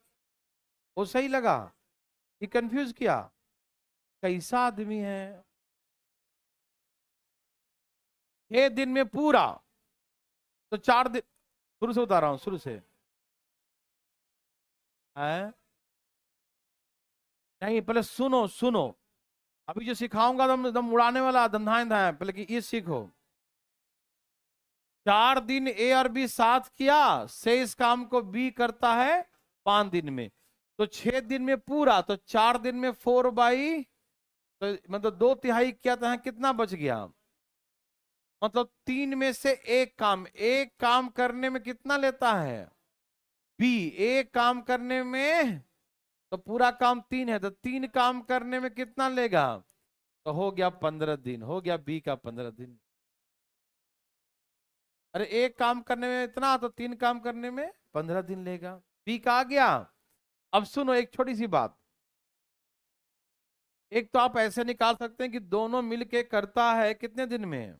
वो सही लगा, ये कंफ्यूज किया, कैसा आदमी है। 6 दिन में पूरा, तो 4 दिन, शुरू से बता रहा हूं, शुरू से है। नहीं, पहले सुनो सुनो, अभी जो सिखाऊंगा तुम एकदम उड़ाने वाला धंधा है, पहले कि ये सीखो। 4 दिन ए और बी साथ किया, से इस काम को बी करता है 5 दिन में, तो 6 दिन में पूरा, तो 4 दिन में 4/, तो मतलब 2/3 किया था, कितना बच गया, मतलब 3 में से एक काम करने में कितना लेता है बी, एक काम करने में, तो पूरा काम 3 है, तो 3 काम करने में कितना लेगा, तो हो गया 15 दिन, हो गया बी का 15 दिन। अरे एक काम करने में इतना, तो 3 काम करने में 15 दिन लेगा, बी का आ गया। अब सुनो एक छोटी सी बात, एक तो आप ऐसे निकाल सकते हैं कि दोनों मिलके करता है कितने दिन में,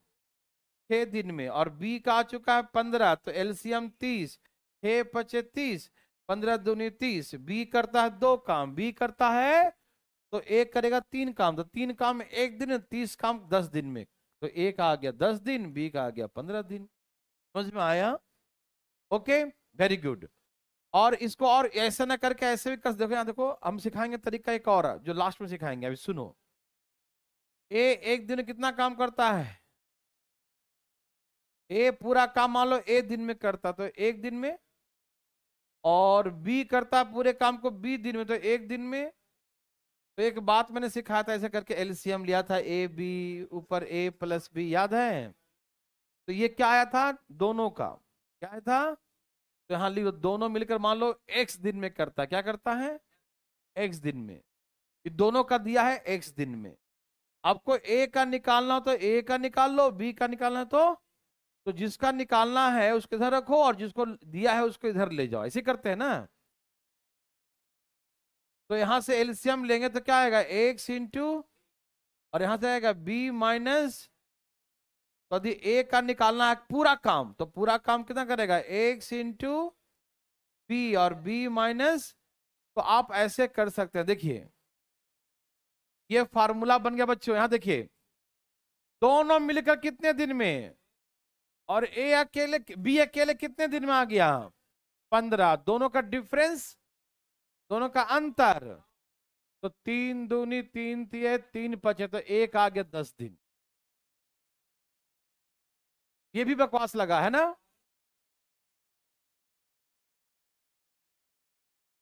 6 दिन में, और बी का आ चुका है 15, तो एलसीएम 30, 6×5=30, 15×2=30। बी करता है 2 काम, बी करता है, तो एक करेगा 3 काम, तो 3 काम एक दिन, 30 काम 10 दिन में, तो एक आ गया 10 दिन, बी का आ गया 15 दिन। समझ में आया? Okay, very good. और इसको और ऐसा ना करके ऐसे भी कर, देखो यहाँ देखो, हम सिखाएंगे तरीका एक और जो लास्ट में सिखाएंगे, अभी सुनो। ए एक दिन कितना काम करता है, ए पूरा काम मान लो ए दिन में करता, तो एक दिन में, और बी करता पूरे काम को बी दिन में, तो एक दिन में। तो एक बात मैंने सिखाया था, ऐसे करके एलसीएम लिया था, ए बी ऊपर ए प्लस बी, याद है? तो ये क्या आया था, दोनों का क्या आया था, तो यहां लिखो, दोनों मिलकर मान लो एक्स दिन में करता, क्या करता है, एक्स दिन में, ये दोनों का दिया है एक्स दिन में। आपको ए का निकालना हो तो ए का निकाल लो, बी का निकालना है तो जिसका निकालना है उसको इधर रखो, और जिसको दिया है उसको इधर ले जाओ, ऐसे करते हैं ना। तो यहां से एलसीएम लेंगे तो क्या आएगा, एक्स इंटू, और यहां से आएगा बी माइनस, तो यदि ए का निकालना है पूरा काम, तो पूरा काम कितना करेगा, एक्स इंटू बी, और बी माइनस, तो आप ऐसे कर सकते हैं। देखिए ये फार्मूला बन गया बच्चों, यहां देखिए, दोनों मिलकर कितने दिन में, और ए अकेले, बी अकेले कितने दिन में आ गया, 15, दोनों का डिफरेंस, दोनों का अंतर, तो 3 दूनी 3 तिये 3 पचे तो 1 आ गया 10 दिन। ये भी बकवास लगा है ना।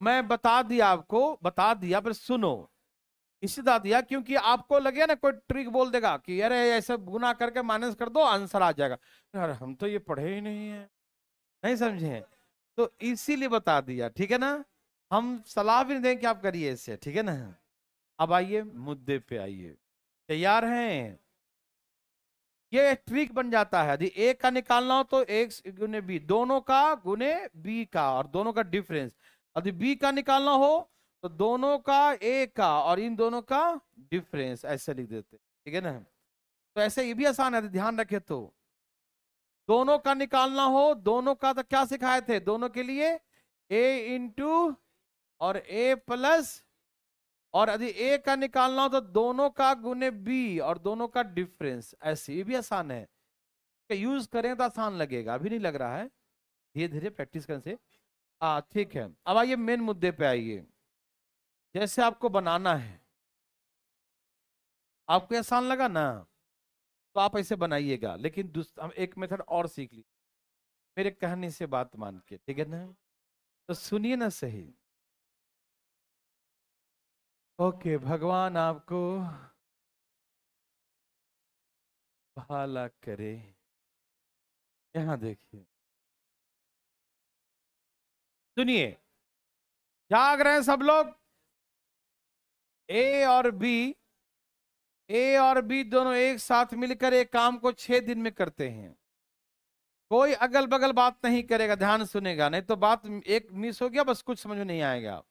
मैं बता दिया आपको, बता दिया, पर सुनो, इसलिए बता दिया क्योंकि आपको लगे ना कोई ट्रिक बोल देगा कि अरे ऐसे गुना करके माइनस कर दो आंसर आ जाएगा। यार हम तो ये पढ़े ही नहीं है, नहीं समझे, तो इसीलिए बता दिया, ठीक है ना। हम सलाह भी नहीं देंगे कि आप करिए इससे, ठीक है ना। अब आइए मुद्दे पे आइए, तैयार हैं। ये ट्रिक बन जाता है, यदि ए का निकालना हो तो एक्स गुने बी, दोनों का गुने बी का, और दोनों का डिफरेंस। यदि बी का निकालना हो तो दोनों का ए का और इन दोनों का डिफरेंस, ऐसे लिख देते, ठीक है ना। तो ऐसे ये भी आसान है, ध्यान रखे तो। दोनों का निकालना हो, दोनों का तो क्या सिखाए थे, दोनों के लिए ए इंटू और ए प्लस, और यदि ए का निकालना हो तो दोनों का गुने बी और दोनों का डिफरेंस, ऐसे ये भी आसान है। यूज करें तो आसान लगेगा, अभी नहीं लग रहा है, धीरे धीरे प्रैक्टिस करने से। ठीक है, अब आइए मेन मुद्दे पे आइए। जैसे आपको बनाना है, आपको आसान लगा ना, तो आप ऐसे बनाइएगा, लेकिन हम एक मेथड और सीख ली, मेरे कहने से बात मान के, ठीक है ना। तो सुनिए ना सही। ओके, भगवान आपको भला करे। यहां देखिए, सुनिए, जाग रहे हैं सब लोग। ए और बी, ए और बी दोनों एक साथ मिलकर एक काम को 6 दिन में करते हैं। कोई अगल बगल बात नहीं करेगा, ध्यान सुनेगा, नहीं तो बात एक मिस हो गया, बस कुछ समझ में नहीं आएगा।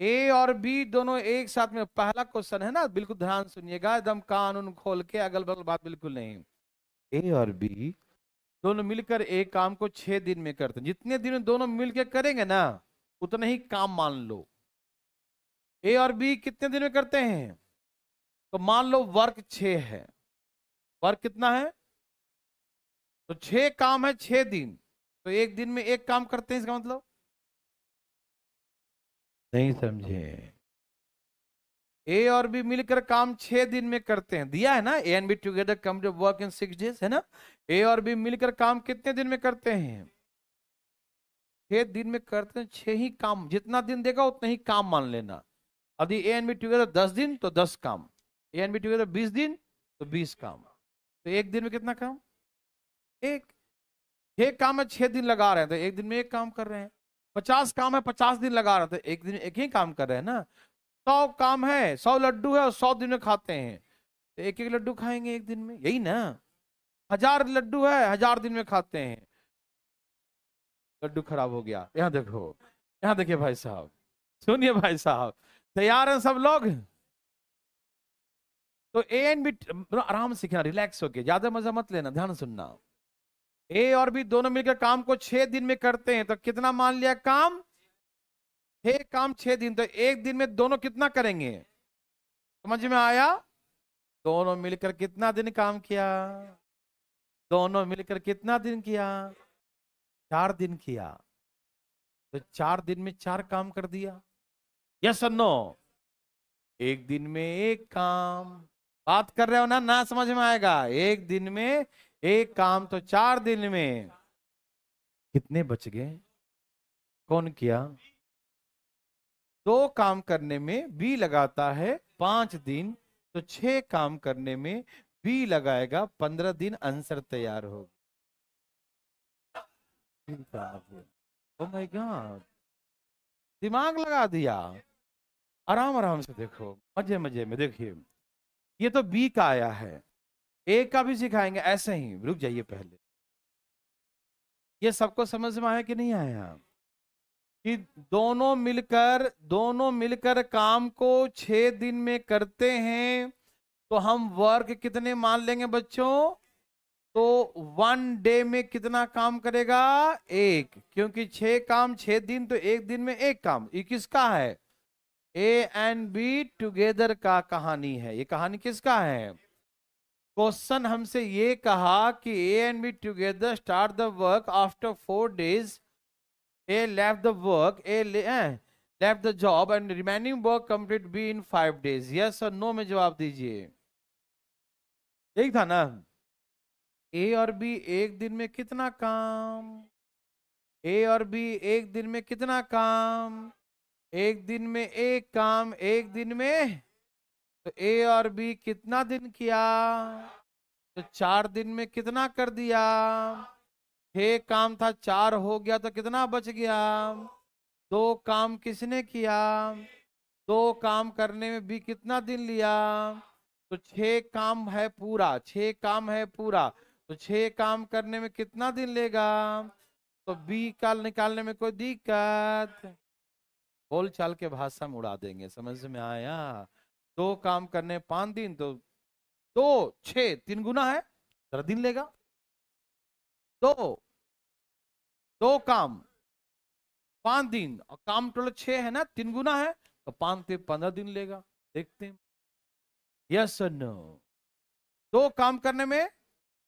ए और बी दोनों एक साथ में, पहला क्वेश्चन है ना, बिल्कुल ध्यान सुनिएगा, एकदम कान खोल के, अगल बगल बात बिल्कुल नहीं। ए और बी दोनों मिलकर एक काम को 6 दिन में करते हैं। जितने दिन दोनों मिलकर करेंगे ना, उतना ही काम मान लो। ए और बी कितने दिन में करते हैं, तो मान लो वर्क 6 है, वर्क कितना है, तो 6 काम है 6 दिन, तो एक दिन में एक काम करते हैं, इसका मतलब नहीं समझे। ए और बी मिलकर काम 6 दिन में करते हैं, दिया है ना, A and B together come to work in 6 days, है ना। ए और बी मिलकर काम कितने दिन में करते हैं, 6 दिन में करते हैं। 6 ही काम, जितना दिन देगा उतना ही काम मान लेना। यदि ए एंड बी टुगेदर 10 दिन तो 10 काम, ए एंड बी टुगेदर 20 दिन तो 20 काम, तो एक दिन में कितना काम, एक। 6 काम है 6 दिन लगा रहे हैं, तो एक दिन में एक काम कर रहे हैं। 50 काम है 50 दिन लगा रहे हैं, तो एक दिन में एक ही काम कर रहे हैं ना। 100 काम है, 100 लड्डू है और 100 दिन में खाते हैं, तो एक एक लड्डू खाएंगे एक दिन में, यही ना। 1000 लड्डू है, 1000 दिन में खाते हैं। लड्डू खराब हो गया, यहाँ देखो, यहाँ देखिए भाई साहब, सुनिए भाई साहब, तैयार हैं सब लोग। तो ए एंड बी, आराम से सीखना, रिलैक्स होके, ज्यादा मजा मत लेना, ध्यान सुनना। ए और बी दोनों मिलकर काम को 6 दिन में करते हैं, तो कितना मान लिया काम, 6 काम 6 दिन, तो एक दिन में दोनों कितना करेंगे, समझ में आया। दोनों मिलकर कितना दिन काम किया, दोनों मिलकर कितना दिन किया, 4 दिन किया, तो 4 दिन में 4 काम कर दिया, यस और नो। एक दिन में एक काम, बात कर रहे हो ना, ना समझ में आएगा। एक दिन में एक काम, तो 4 दिन में कितने बच गए, कौन किया। 2 काम करने में बी लगाता है 5 दिन, तो 6 काम करने में बी लगाएगा 15 दिन, आंसर तैयार होगा। ओह माय गॉड, दिमाग लगा दिया। आराम आराम से देखो, मजे मजे में देखिए। ये तो बी का आया है, ए का भी सिखाएंगे ऐसे ही, रुक जाइए पहले। ये सबको समझ में आया कि नहीं आया, कि दोनों मिलकर काम को 6 दिन में करते हैं, तो हम वर्क कितने मान लेंगे बच्चों, तो 1 डे में कितना काम करेगा, एक, क्योंकि 6 काम 6 दिन, तो एक दिन में एक काम। ये किसका है, ए एंड बी टुगेदर का कहानी है। ये कहानी किसका है, क्वेश्चन हमसे ये कहा कि ए and B together start the work after 4 days, A left the work, left the job and remaining work complete be in 5 days। Yes और नो में जवाब दीजिए। ठीक था ना? ए और बी एक दिन में कितना काम? ए और बी एक दिन में कितना काम? एक दिन में एक काम, एक दिन में। तो ए और बी कितना दिन किया? तो 4 दिन में कितना कर दिया? 6 काम था, 4 हो गया तो कितना बच गया? 2 काम किसने किया? 2 काम करने में भी कितना दिन लिया? तो 6 काम है पूरा, 6 काम है पूरा। तो 6 काम करने में कितना दिन लेगा? तो बी का निकालने में कोई दिक्कत? बोल चाल के भाषा में उड़ा देंगे, समझ में आया? 2 काम करने 5 दिन, तो 2 6 3 गुना है, 10 दिन लेगा। 2 काम 5 दिन और काम टोटल 6 है ना, 3 गुना है, तो 5 से 15 दिन लेगा। देखते हैं यस और नो। 2 काम करने में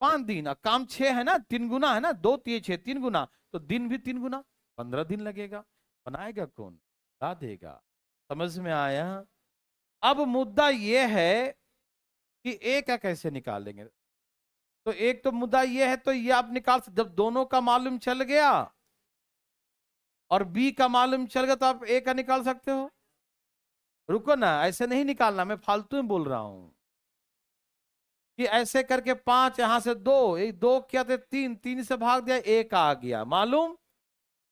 5 दिन और काम 6 है ना, 3 गुना है ना, 2 3 6 3 गुना, तो दिन भी 3 गुना, 15 दिन लगेगा। बनाएगा कौन? बता देगा। समझ में आया? अब मुद्दा यह है कि ए का कैसे निकालेंगे। तो एक तो मुद्दा यह है, तो ये आप निकाल सकते, जब दोनों का मालूम चल गया और बी का मालूम चल गया तो आप ए का निकाल सकते हो। रुको ना, ऐसे नहीं निकालना, मैं फालतू में बोल रहा हूं कि ऐसे करके 5 यहां से 2, 2 क्या थे 3, 3 से भाग दिया, एक आ गया मालूम।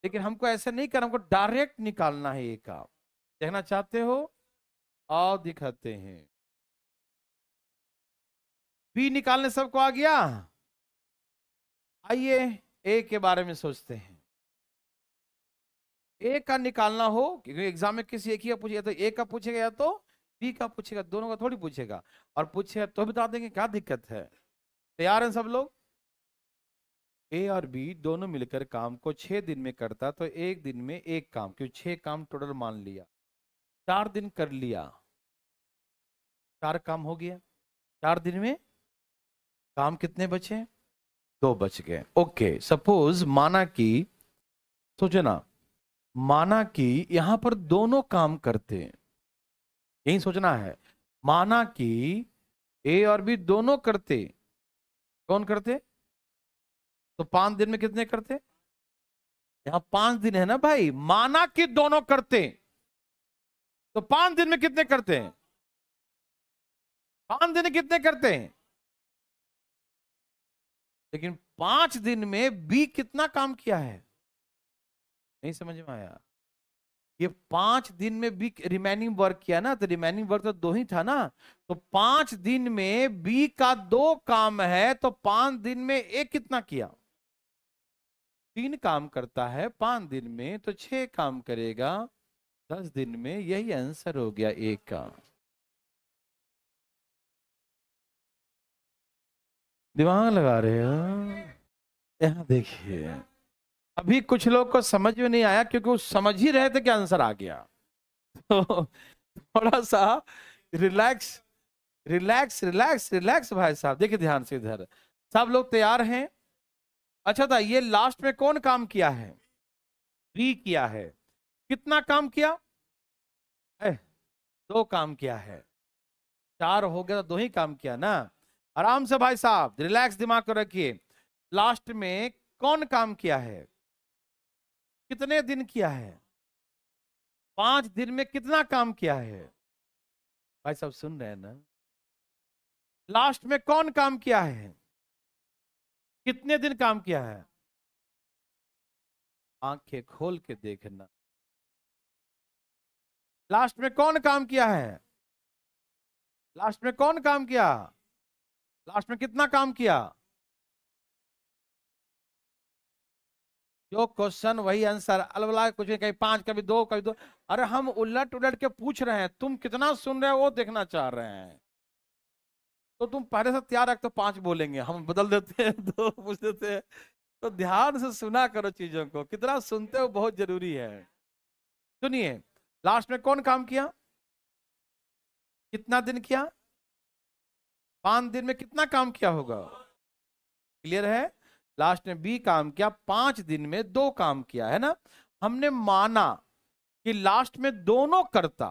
लेकिन हमको ऐसे नहीं करना, हमको डायरेक्ट निकालना है ए का। देखना चाहते हो? और दिखाते हैं। बी निकालने सबको आ गया। आइए ए के बारे में सोचते हैं। ए का निकालना हो, क्योंकि एग्जाम में किसी एक ही का पूछेगा, तो ए का पूछेगा या तो बी का पूछेगा, दोनों का थोड़ी पूछेगा। और पूछेगा तो बता देंगे, क्या दिक्कत है? तैयार हैं सब लोग? ए और बी दोनों मिलकर काम को 6 दिन में करता, तो एक दिन में एक काम, क्योंकि 6 काम टोटल मान लिया, 4 दिन कर लिया, 4 काम हो गया। 4 दिन में काम कितने बचे? 2 बच गए। ओके, सपोज माना कि, सोचो ना, माना कि यहां पर दोनों काम करते हैं, यही सोचना है। माना कि ए और बी दोनों करते, कौन करते? तो 5 दिन में कितने करते? यहां 5 दिन है ना भाई, माना कि दोनों करते, तो 5 दिन में कितने करते हैं? 5 दिन में कितने करते हैं? लेकिन 5 दिन में बी कितना काम किया है? नहीं समझ में आया? ये 5 दिन में बी रिमेनिंग वर्क किया ना, तो रिमेनिंग वर्क तो 2 ही था ना। तो 5 दिन में बी का 2 काम है, तो 5 दिन में ए कितना किया? 3 काम करता है 5 दिन में, तो 6 काम करेगा 10 दिन में। यही आंसर हो गया ए का। दिमाग लगा रहे हो? यहां देखिए, अभी कुछ लोग को समझ में नहीं आया, क्योंकि वो समझ ही रहे थे कि आंसर आ गया। तो थोड़ा सा रिलैक्स रिलैक्स रिलैक्स रिलैक्स भाई साहब। देखिए ध्यान से इधर, सब लोग तैयार हैं? अच्छा था, ये लास्ट में कौन काम किया है? बी किया है। कितना काम किया? 2 काम किया है। 4 हो गया तो 2 ही काम किया ना। आराम से भाई साहब, रिलैक्स दिमाग को रखिए। लास्ट में कौन काम किया है? कितने दिन किया है? 5 दिन में कितना काम किया है? भाई साहब सुन रहे हैं ना? लास्ट में कौन काम किया है? कितने दिन काम किया है? आंखें खोल के देखना। लास्ट में कौन काम किया है? लास्ट में कौन काम किया? लास्ट में कितना काम किया? जो क्वेश्चन वही आंसर, अलबला कुछ नहीं, कहीं 5 कभी 2 कभी 2। अरे हम उलट उलट के पूछ रहे हैं, तुम कितना सुन रहे हो वो देखना चाह रहे हैं। तो तुम पहले से तैयार रख, तो 5 बोलेंगे, हम बदल देते हैं 2 पूछ देते हैं। तो ध्यान से सुना करो चीजों को, कितना सुनते हो बहुत जरूरी है। सुनिए, लास्ट में कौन काम किया? कितना दिन किया? 5 दिन में कितना काम किया होगा? क्लियर है? लास्ट में बी काम किया, 5 दिन में 2 काम किया है ना। हमने माना कि लास्ट में दोनों करता,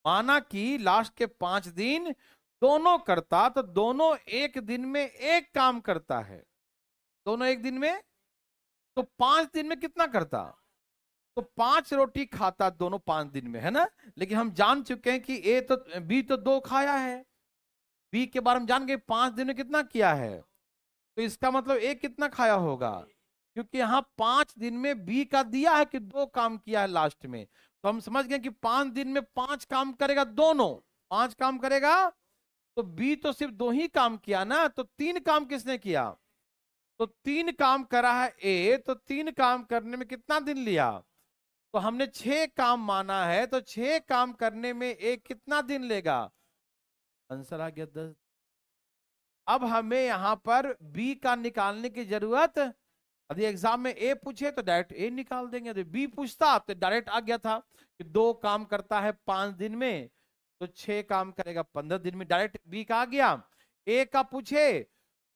माना कि लास्ट के 5 दिन दोनों करता, तो दोनों एक दिन में एक काम करता है, दोनों एक दिन में, तो 5 दिन में कितना करता? तो 5 रोटी खाता दोनों 5 दिन में, है ना। लेकिन हम जान चुके हैं कि बी तो 2 खाया है, बी के बारे में जान गए 5 दिन में कितना किया है, तो इसका मतलब ए कितना खाया होगा, क्योंकि यहाँ 5 दिन में बी का दिया है कि 2 काम किया है लास्ट में, तो हम समझ गए कि 5 दिन में 5 काम करेगा, दोनों 5 काम करेगा, तो बी तो सिर्फ 2 ही काम किया ना, तो 3 काम किसने किया, तो 3 काम करा है ए, तो 3 काम करने में कितना दिन लिया, तो हमने 6 काम माना है, तो 6 काम करने में ए कितना दिन लेगा, आंसर आ गया 10। अब हमें यहां पर बी का निकालने की जरूरत, यदि एग्जाम में ए पूछे तो डायरेक्ट ए निकाल देंगे, यदि बी पूछता तो डायरेक्ट आ गया था कि 2 काम करता है 5 दिन में, तो 6 काम करेगा 15 दिन में, डायरेक्ट बी का आ गया। ए का पूछे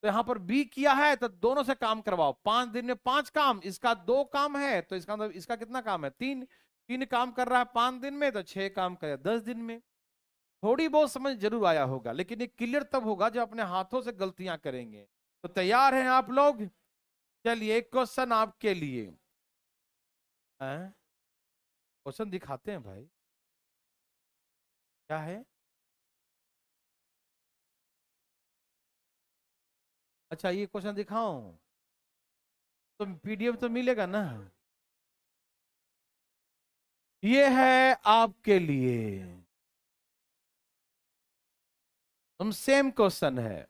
तो यहां पर बी किया है, तो दोनों से काम करवाओ, 5 दिन में 5 काम, इसका 2 काम है, तो इसका मतलब इसका कितना काम है, 3 काम कर रहा है 5 दिन में, तो 6 काम करेगा 10 दिन में। थोड़ी बहुत समझ जरूर आया होगा, लेकिन ये क्लियर तब होगा जब अपने हाथों से गलतियां करेंगे। तो तैयार हैं आप लोग? चलिए एक क्वेश्चन आपके लिए, क्वेश्चन दिखाते हैं भाई, क्या है, अच्छा ये क्वेश्चन दिखाऊं, तो पीडीएफ तो मिलेगा ना, ये है आपके लिए, हम सेम क्वेश्चन है,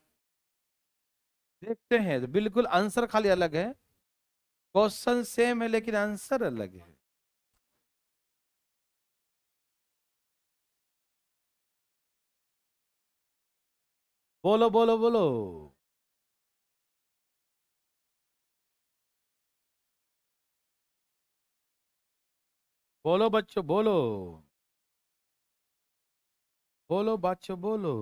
देखते हैं, तो बिल्कुल आंसर खाली अलग है, क्वेश्चन सेम है लेकिन आंसर अलग है। बोलो बोलो बोलो, बोलो बच्चों बोलो, बोलो बच्चों बोलो।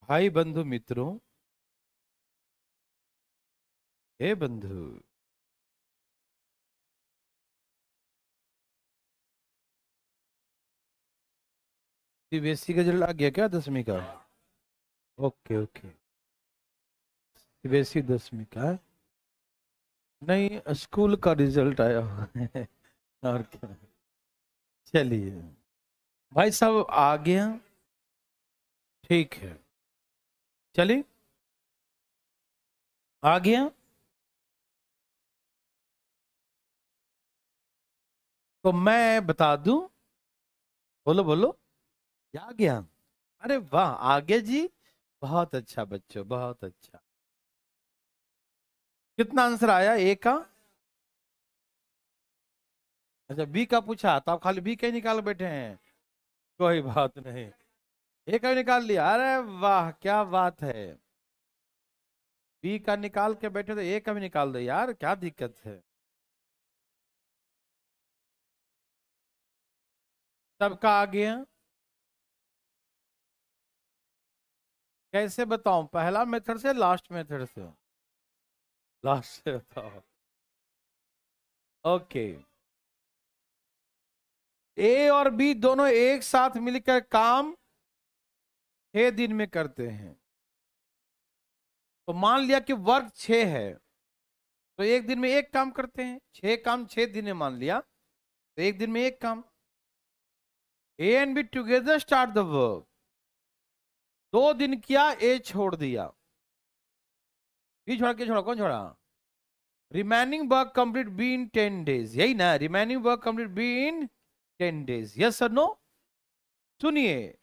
भाई बंधु मित्रों, हे बंधु, सीबीएसई का रिजल्ट आ गया क्या 10वीं का? ओके ओके, सीबीएसई 10वीं का है? नहीं, स्कूल का रिजल्ट आया हुआ है और क्या। चलिए भाई साहब आ गया, ठीक है, चलिए आ गया, तो मैं बता दूं, बोलो बोलो, क्या आ गया, अरे वाह आ गया जी, बहुत अच्छा बच्चों बहुत अच्छा। कितना आंसर आया ए का? अच्छा बी का पूछा तो आप खाली बी का ही निकाल बैठे हैं, कोई बात नहीं, ए का भी निकाल लिया, अरे वाह क्या बात है, बी का निकाल के बैठे तो ए का भी निकाल दो यार, क्या दिक्कत है, सबका आ गया। कैसे बताऊं, पहला मेथड से लास्ट मेथड से? लास्ट से बताओ, ओके। ए और बी दोनों एक साथ मिलकर काम 6 दिन में करते हैं, तो मान लिया कि वर्क 6 है, तो एक दिन में एक काम करते हैं, 6 काम 6 दिन में मान लिया, तो एक दिन में एक काम। ए and B together start the work, 2 दिन किया, ए छोड़ दिया, बी छोड़ा, के छोड़ा, कौन छोड़ा, remaining work complete be in 10 days, यही ना, remaining work complete be in 10 days, yes और नो। सुनिए,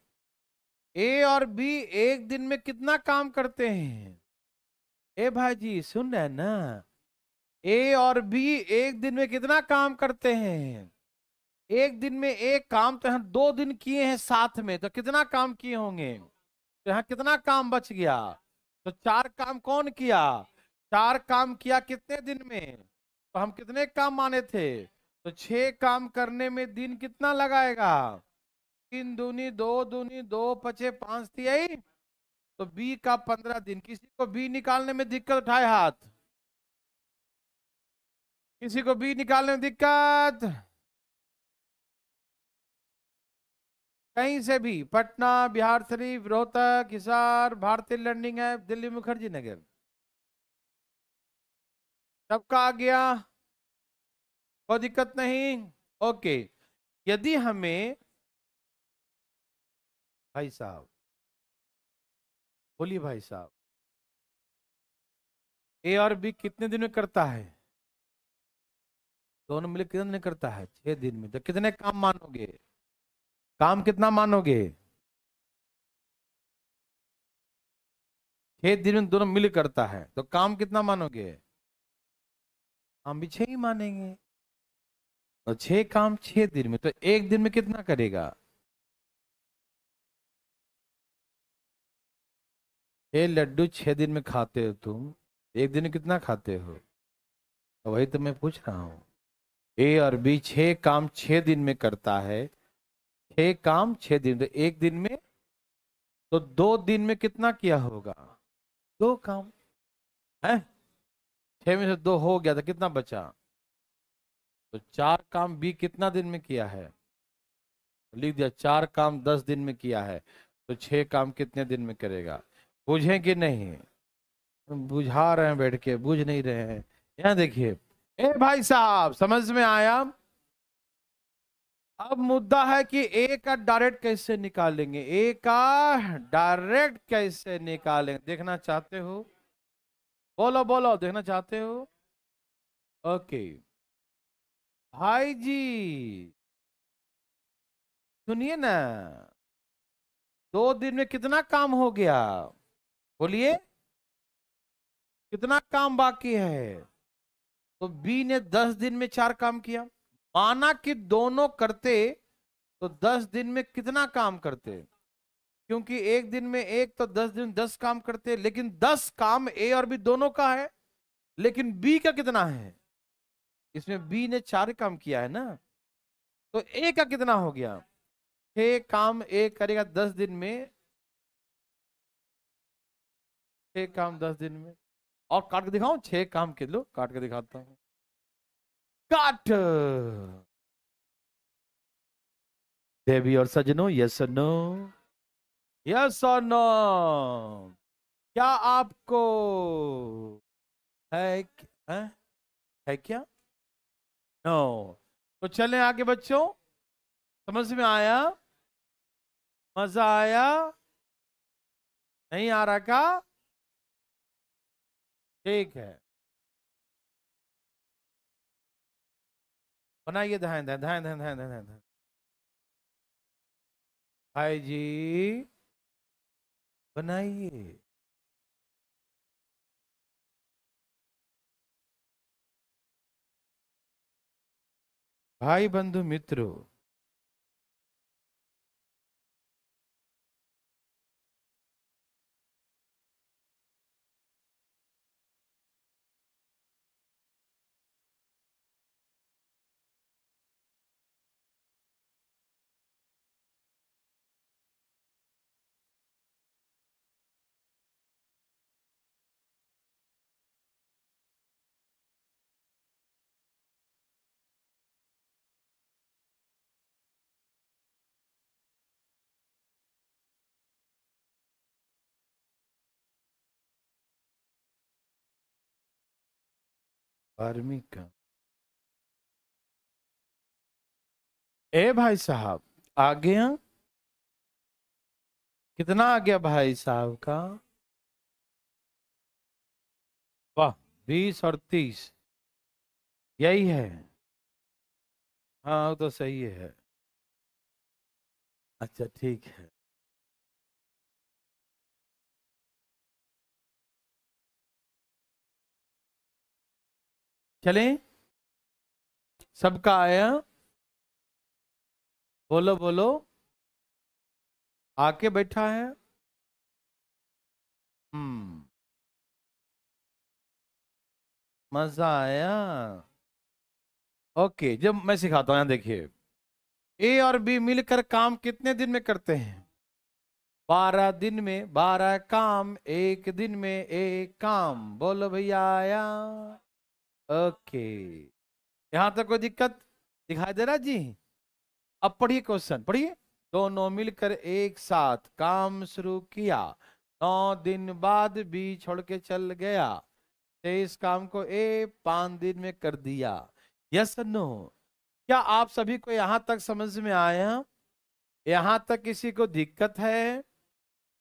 ए और बी एक दिन में कितना काम करते हैं, ए भाई सुन रहे हैं ना, ए और बी एक दिन में कितना काम करते हैं, एक दिन में एक काम, तो यहाँ 2 दिन किए हैं साथ में, तो कितना काम किए होंगे, तो यहाँ कितना काम बच गया, तो 4 काम कौन किया, 4 काम किया कितने दिन में, तो हम कितने काम माने थे, तो 6 काम करने में दिन कितना लगाएगा, 3 दूनी 2 दूनी 2 पचे 5 तिहाई तो बी का 15 दिन। किसी को बी निकालने में दिक्कत, उठाए हाथ। किसी को बी निकालने में दिक्कत? कहीं से भी, पटना, बिहार शरीफ, रोहतक, हिसार, भारतीय लर्निंग ऐप, दिल्ली मुखर्जी नगर, सबका आ गया, कोई दिक्कत नहीं। ओके, यदि हमें, भाई साहब बोलिए भाई साहब, ए और बी कितने दिन में करता है? दोनों मिलकर कितने दिन में करता है? 6 दिन में। तो कितने काम मानोगे? काम कितना मानोगे? 6 दिन में दोनों मिल करता है, तो काम कितना मानोगे? हम भी 6 ही मानेंगे। और 6 काम 6 दिन में, तो एक दिन में कितना करेगा? 6 लड्डू 6 दिन में खाते हो तुम, एक दिन में कितना खाते हो? तो वही तो मैं पूछ रहा हूँ। ए और बी 6 काम 6 दिन में करता है। 6 काम 6 दिन, तो एक दिन में, तो 2 दिन में कितना किया होगा? 2 काम है। 6 में से 2 हो गया, तो कितना बचा? तो 4 काम बी कितना दिन में किया है? लिख दिया, 4 काम 10 दिन में किया है। तो 6 काम कितने दिन में करेगा? बुझे कि नहीं? बुझा रहे हैं बैठ के, बुझ नहीं रहे हैं। यहाँ देखिए, ए भाई साहब, समझ में आया? अब मुद्दा है कि ए का डायरेक्ट कैसे निकालेंगे, ए का डायरेक्ट कैसे निकालेंगे, देखना चाहते हो? बोलो बोलो, देखना चाहते हो? ओके भाई जी, सुनिए ना। 2 दिन में कितना काम हो गया? बोलिए, कितना काम बाकी है? तो बी ने 10 दिन में 4 काम किया। माना कि दोनों करते, तो 10 दिन में कितना काम करते? क्योंकि एक दिन में एक, तो 10 दिन में 10 काम करते, लेकिन 10 काम ए और बी दोनों का है, लेकिन बी का कितना है? इसमें बी ने 4 काम किया है ना, तो ए का कितना हो गया? 6 काम ए करेगा 10 दिन में। 6 काम 10 दिन में। और काट के दिखाऊं? 6 काम के लो, काट के दिखाता हूं। काट। देवी और सजनों, यस और नो? यस और नो? क्या आपको है, है, है क्या? नो। तो चलें आगे बच्चों, समझ में आया? मजा आया? नहीं आ रहा का? ठीक है, बनाइए, ध्यान ध्यान ध्यान ध्यान ध्यान ध्यान ध्यान। भाई जी बनाइए। भाई बंधु मित्रों, आर्मी का, ए भाई साहब आ गया? कितना आ गया भाई साहब का? वाह, 20 और 30, यही है। हाँ वो तो सही है। अच्छा ठीक है, चलें। सबका आया? बोलो बोलो। आके बैठा है। हम्म, मजा आया? ओके, जब मैं सिखाता हूं, यहां देखिए, ए और बी मिलकर काम कितने दिन में करते हैं? 12 दिन में 12 काम, एक दिन में एक काम। बोलो भैया आया। ओके, यहां तक कोई दिक्कत दिखाई दे रहा जी? अब पढ़िए क्वेश्चन, पढ़िए। दोनों मिलकर एक साथ काम शुरू किया, 9 दिन बाद बी छोड़ के चल गया, इस काम को ए 5 दिन में कर दिया। Yes no? क्या आप सभी को यहां तक समझ में आया? यहां तक किसी को दिक्कत है,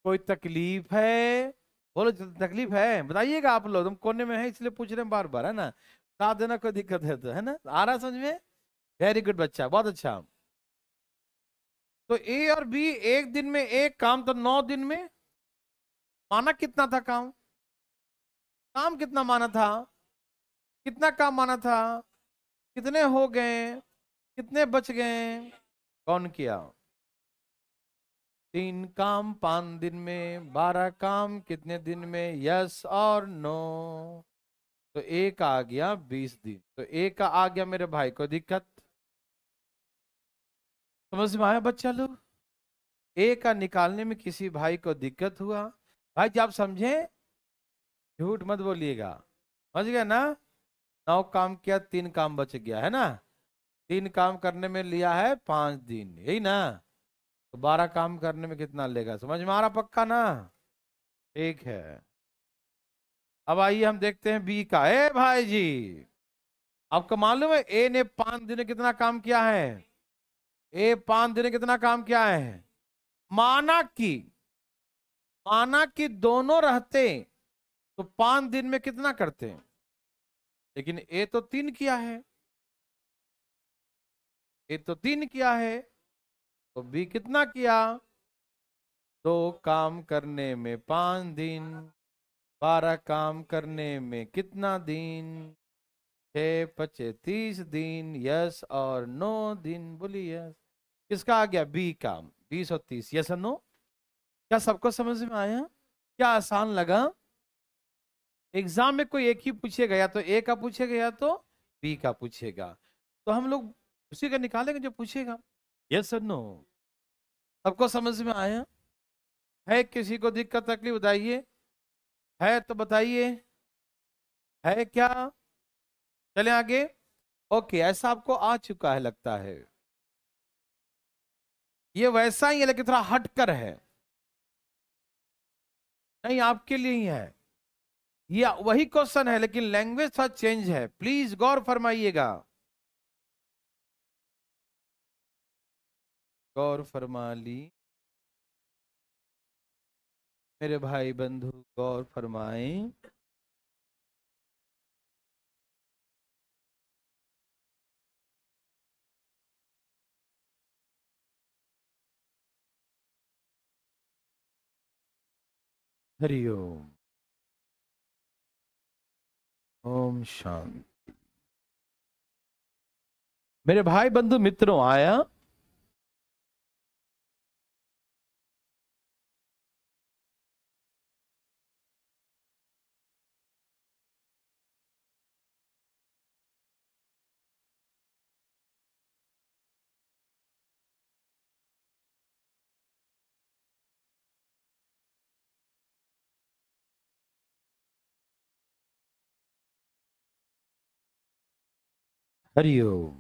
कोई तकलीफ है? बोलो तकलीफ है बताइएगा। आप लोग तुम कोने में है इसलिए पूछ रहे हैं बार बार, है ना? बता देना कोई दिक्कत है तो, है ना? आ रहा समझ में? वेरी गुड बच्चा, बहुत अच्छा। तो ए और बी एक दिन में एक काम, तो 9 दिन में माना कितना था काम? काम कितना माना था? कितना काम माना था? कितने हो गए? कितने बच गए? कौन किया? 3 काम 5 दिन में, 12 काम कितने दिन में? यस और नो? तो एक आ गया 20 दिन, तो एक का आ गया मेरे भाई को दिक्कत। समझ में आया बच्चा लोग? एक का निकालने में किसी भाई को दिक्कत हुआ। भाई जी आप समझे? झूठ मत बोलिएगा। समझ गया ना? 9 काम किया, 3 काम बच गया, है ना? 3 काम करने में लिया है 5 दिन, यही ना? तो 12 काम करने में कितना लेगा? समझ में आ रहा पक्का ना? ठीक है। अब आइए हम देखते हैं बी का। ए भाई जी, आपको मालूम है ए ने 5 दिन में कितना काम किया है? ए 5 दिन में कितना काम किया है? माना कि माना कि दोनों रहते तो 5 दिन में कितना करते हैं? लेकिन ए तो 3 किया है, ए तो 3 किया है, तो बी कितना किया? 2 काम करने में 5 दिन, 12 काम करने में कितना दिन? 6 × 5 = 30 दिन। यस और नो दिन? बोलिए यस। किसका आ गया? बी का 20 और 30। यस और नो? क्या सबको समझ में आया? क्या आसान लगा? एग्जाम में कोई एक ही पूछेगा, या तो ए का पूछेगा या तो बी का पूछेगा, तो हम लोग उसी का निकालेंगे जो पूछेगा। यस और नो? सबको समझ में आया? है किसी को दिक्कत तकलीफ बताइए, है तो बताइए, है क्या? चले आगे। ओके, ऐसा आपको आ चुका है लगता है। ये वैसा ही है लेकिन थोड़ा हटकर है। नहीं, आपके लिए ही है। ये वही क्वेश्चन है लेकिन लैंग्वेज थोड़ा चेंज है, प्लीज गौर फरमाइएगा। गौर फरमा ली मेरे भाई बंधु, गौर फरमाएं। हरिओम। ओम शांति। मेरे भाई बंधु मित्रों आया? हरिओम।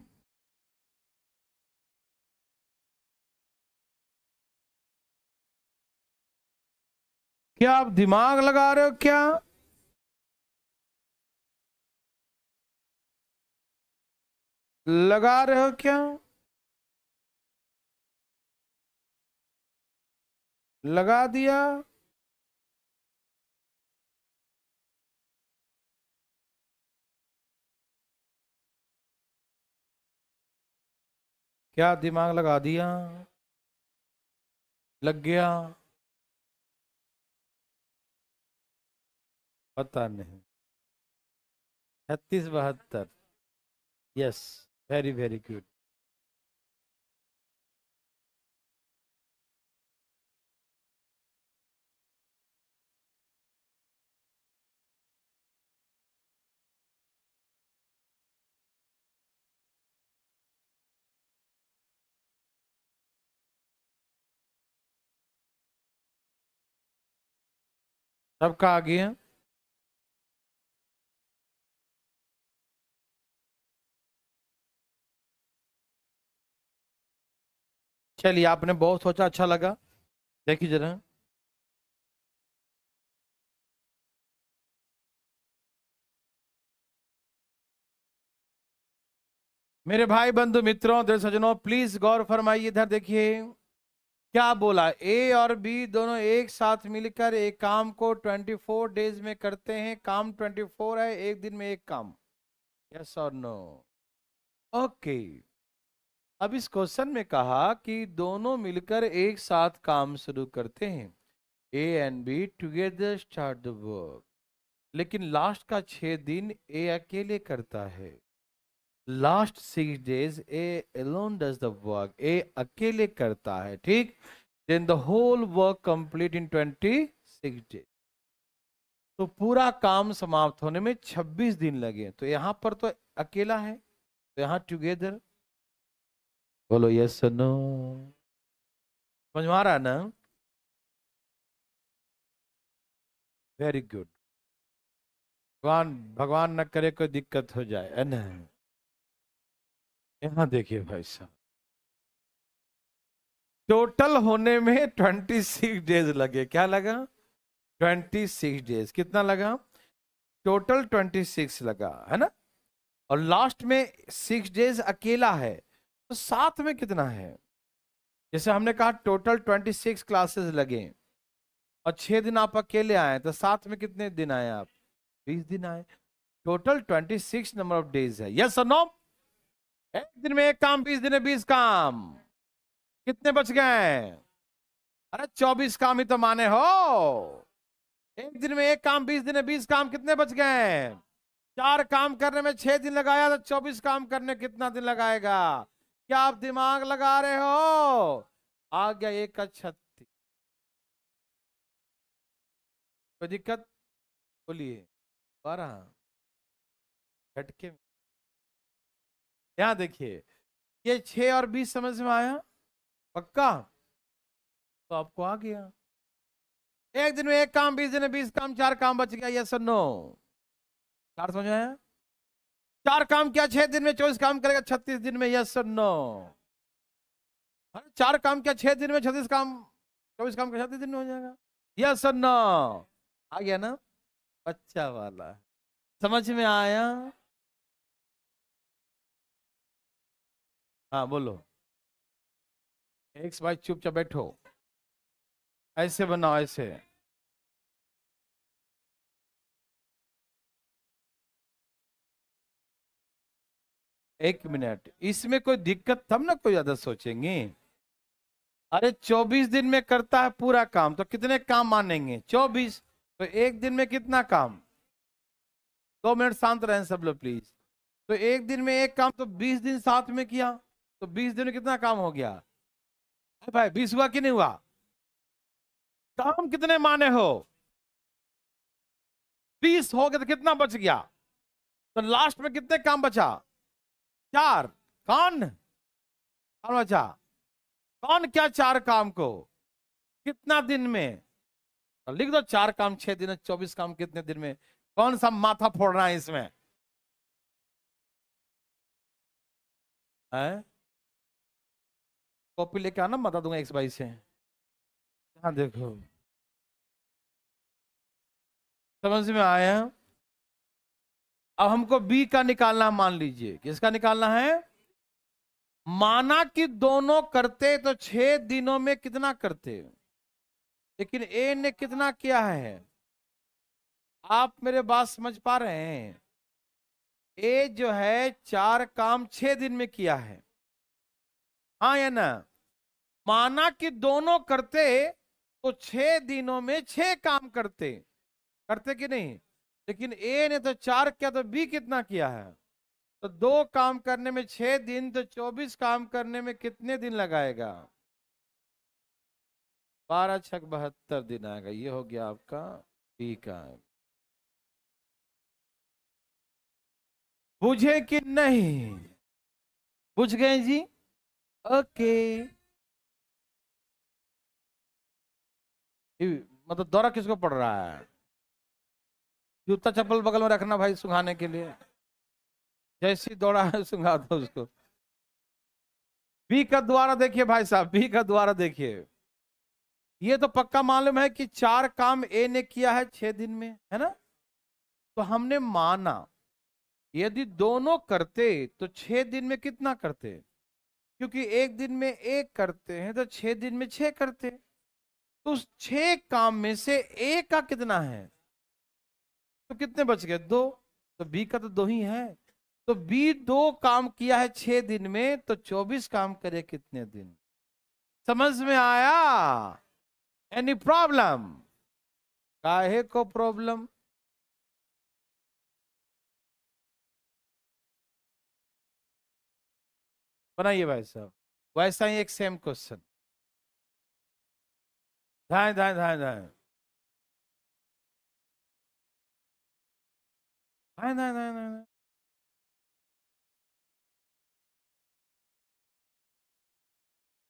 क्या आप दिमाग लगा रहे हो क्या? लगा रहे हो क्या? लगा दिया? क्या दिमाग लगा दिया? लग गया? पता नहीं। 36 72। Yes, very very good. सबका आ गया। चलिए, आपने बहुत सोचा, अच्छा लगा। देखिए जरा, मेरे भाई बंधु मित्रों, दिल सज्जनों, प्लीज गौर फरमाइए, इधर देखिए। क्या बोला, ए और बी दोनों एक साथ मिलकर एक काम को 24 डेज में करते हैं। काम 24 है, एक दिन में एक काम। यस और नो? ओके। अब इस क्वेश्चन में कहा कि दोनों मिलकर एक साथ काम शुरू करते हैं। A and B together start the work. लेकिन लास्ट का 6 दिन ए अकेले करता है। Last 6 days A alone does the work। A अकेले करता है, ठीक। Then the whole work complete in 26 days। तो पूरा काम समाप्त होने में 26 दिन लगे। तो यहां पर तो अकेला है, तो यहां टुगेदर। बोलो यस नो? समझ में आ रहा है ना? Very good. भगवान भगवान न करे कोई दिक्कत हो जाए, है ना? यहां देखिए भाई साहब, टोटल होने में 26 डेज लगे। क्या लगा? 26 डेज। कितना लगा? टोटल 26 लगा, है ना? और लास्ट में 6 डेज अकेला है, तो साथ में कितना है? जैसे हमने कहा टोटल 26 क्लासेस लगे और 6 दिन आप अकेले आए, तो साथ में कितने दिन आए आप? 20 दिन आए। टोटल 26 नंबर ऑफ डेज है। यस और नो? एक दिन में एक काम, 20 दिन में 20 काम। कितने बच गए? अरे 24 काम ही तो माने हो। एक दिन में एक काम, 20 दिन में 20 काम। कितने बच गए? 4 काम करने में 6 दिन लगाया, तो 24 काम करने कितना दिन लगाएगा? क्या आप दिमाग लगा रहे हो? आ गया 1 का 36। कोई दिक्कत? बोलिए। 12 झटके में। यहाँ देखिए, ये 6 और 20 समझ में आया? पक्का? तो आपको आ गया। एक दिन में एक काम, 20 दिन में 20 काम, 4 काम बच गया। यस और नो? 4 समझ में आया? 4 काम क्या 6 दिन में? 24 काम करेगा 36 दिन में। यस और नो? 4 काम क्या 6 दिन में? 36 काम, 24 काम का 36 दिन में हो जाएगा। यस और नो? आ गया ना? अच्छा वाला। समझ में आया? हाँ बोलो। एक्स भाई चुपचाप बैठो। ऐसे बनाओ, ऐसे। 1 मिनट, इसमें कोई दिक्कत तब ना कोई ज्यादा सोचेंगे। अरे 24 दिन में करता है पूरा काम, तो कितने काम मानेंगे? 24। तो एक दिन में कितना काम? 2 मिनट शांत रहें सब लोग प्लीज। तो एक दिन में एक काम, तो 20 दिन साथ में किया, तो 20 दिन में कितना काम हो गया? अरे भाई 20 हुआ कि नहीं हुआ? काम कितने माने हो? 20 हो गए, तो कितना बच गया? तो लास्ट में कितने काम बचा? 4। कौन कौन बचा? कौन क्या 4 काम को कितना दिन में? तो लिख दो 4 काम 6 दिन में, 24 काम कितने दिन में? कौन सा माथा फोड़ रहा है इसमें? है? कॉपी लेके आना, बता दूंगा एक्स बाई से। हाँ देखो, समझ में आया? अब हमको बी का निकालना है। मान लीजिए किसका निकालना है? माना कि दोनों करते तो 6 दिनों में कितना करते, लेकिन ए ने कितना किया है? आप मेरे बात समझ पा रहे हैं? ए जो है 4 काम 6 दिन में किया है, हाँ या ना? माना कि दोनों करते तो 6 दिनों में 6 काम करते, करते कि नहीं? लेकिन ए ने तो 4 किया, तो बी कितना किया है? तो 2 काम करने में 6 दिन, तो 24 काम करने में कितने दिन लगाएगा? 12 छक 72 दिन आएगा। ये हो गया आपका बी का। बुझे कि नहीं? बुझ गए जी? ओके। मतलब दौरा किसको पड़ रहा है? जूता चप्पल बगल में रखना भाई सुंघाने के लिए, जैसी दौड़ा है सुंघा दो उसको। बी का द्वारा देखिए भाई साहब, बी का द्वारा देखिए, ये तो पक्का मालूम है कि 4 काम ए ने किया है 6 दिन में, है ना। तो हमने माना यदि दोनों करते तो 6 दिन में कितना करते, क्योंकि एक दिन में एक करते हैं तो 6 दिन में 6 करते। तो उस 6 काम में से ए का कितना है, तो कितने बच गए, 2। तो बी का तो 2 ही है। तो बी 2 काम किया है 6 दिन में, तो 24 काम करे कितने दिन। समझ में आया? Any problem? काहे को प्रॉब्लम? बनाइए भाई साहब, वैसा ही एक सेम क्वेश्चन। धाए धाए धाए धाए धाए धाए धाए धाए।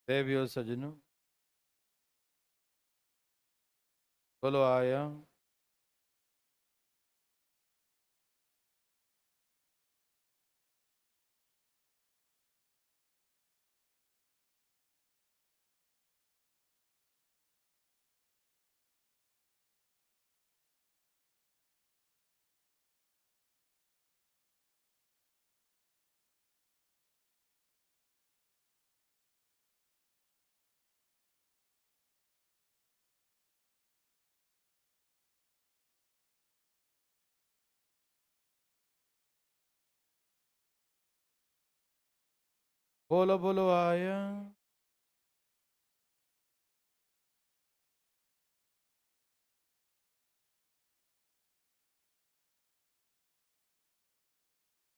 देवियो सजनों, बोलो आया। बोलो बोलो आया।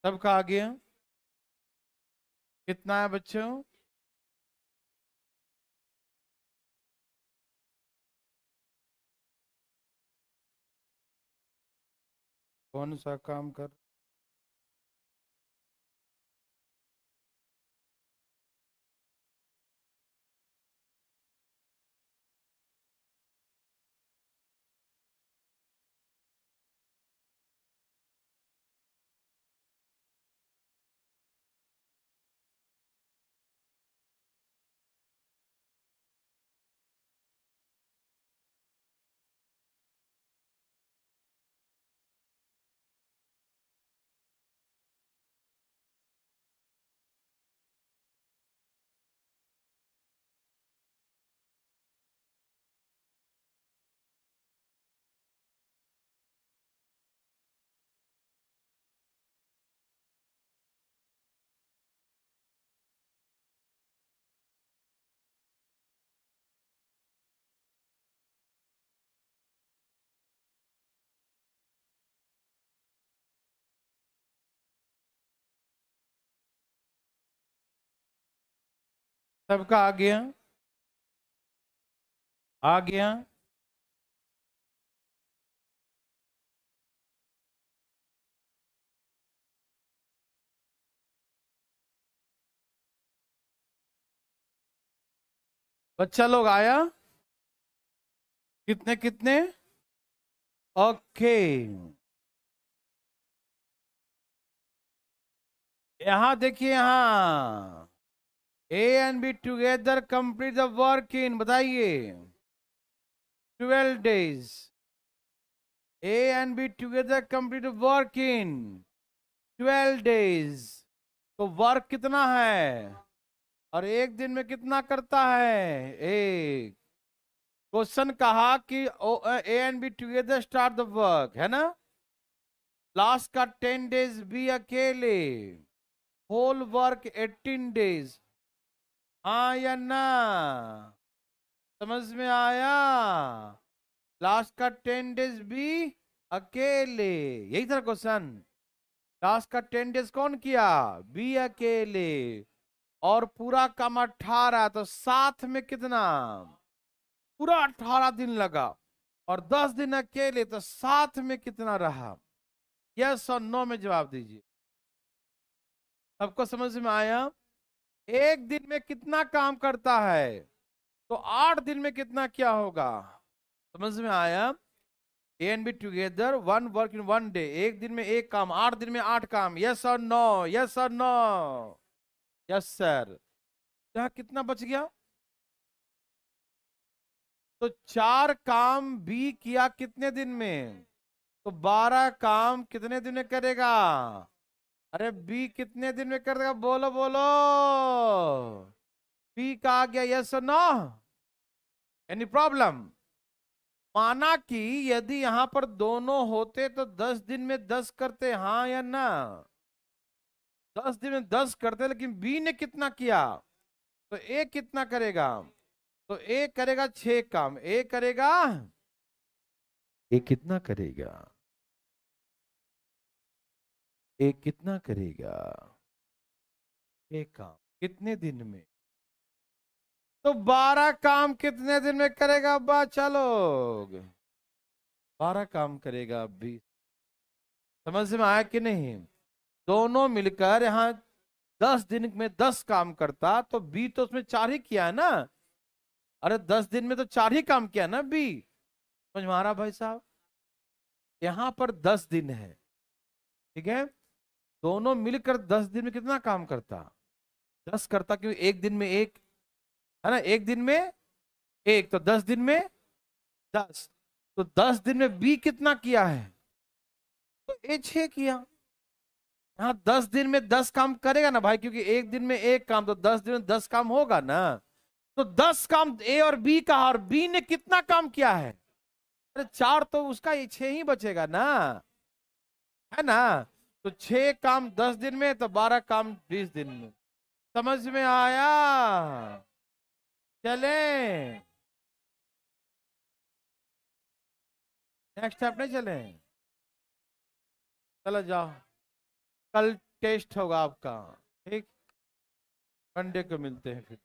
सबका आ गया? कितना है बच्चों? कौन सा काम कर? सबका आ गया? आ गया? बच्चा लोग आया? कितने कितने? ओके। यहां देखिए, यहां ए and B together complete the work इन, बताइए, 12 days। A and B together complete work in 12 days। तो वर्क कितना है, और एक दिन में कितना करता है, एक। क्वेश्चन कहा कि ए and B together start the work, है ना। लास्ट का 10 days बी अकेले, होल वर्क 18 days। हाँ या ना? समझ में आया? लास्ट का 10 days बी अकेले, यही था क्वेश्चन। लास्ट का 10 days कौन किया, बी अकेले। और पूरा काम 18, तो साथ में कितना, पूरा 18 दिन लगा। और 10 दिन अकेले, तो साथ में कितना रहा। यस और नो में जवाब दीजिए। सबको समझ में आया? एक दिन में कितना काम करता है, तो 8 दिन में कितना क्या होगा। समझ में आया? ए and B together, one work in one day, एक दिन में एक काम, 8 दिन में 8 काम, यस और नो, यस और नो, यस सर। यहाँ कितना बच गया? तो 4 काम बी किया कितने दिन में? तो 12 काम कितने दिन में करेगा? अरे बी कितने दिन में करेगा? बोलो बोलो, बी का आ गया यस और नो? Any problem? माना कि यदि यहां पर दोनों होते तो 10 दिन में 10 करते, हाँ या ना? 10 दिन में 10 करते, लेकिन बी ने कितना किया? तो ए कितना करेगा? तो ए करेगा 6 काम, ए करेगा, ए कितना करेगा? ए कितना करेगा? एक काम कितने दिन में? तो 12 काम कितने दिन में करेगा बच्चा लोग? 12 काम करेगा 20। समझ में आया कि नहीं? दोनों मिलकर यहाँ 10 दिन में 10 काम करता, तो बी तो उसमें 4 ही किया है ना। अरे 10 दिन में तो 4 ही काम किया ना बी। समझ में आ रहा भाई साहब? यहाँ पर 10 दिन है, ठीक है। दोनों मिलकर 10 दिन में कितना काम करता? 10 करता, क्योंकि एक दिन में एक है ना, एक दिन में एक, तो 10 दिन में 10। तो 10 दिन में बी कितना किया है? तो ए 6 किया। हाँ 10 दिन में 10 काम करेगा ना भाई, क्योंकि एक दिन में एक काम, तो 10 दिन में 10 काम होगा ना। तो 10 काम ए और बी का, और बी ने कितना काम किया है? अरे 4, तो उसका ये 6 ही बचेगा ना, है ना। तो 6 काम 10 दिन में, तो 12 काम 20 दिन में। समझ में आया? चले नेक्स्ट स्टेप नहीं चले? चलो जाओ, कल टेस्ट होगा आपका, ठीक। मंडे को मिलते हैं फिर।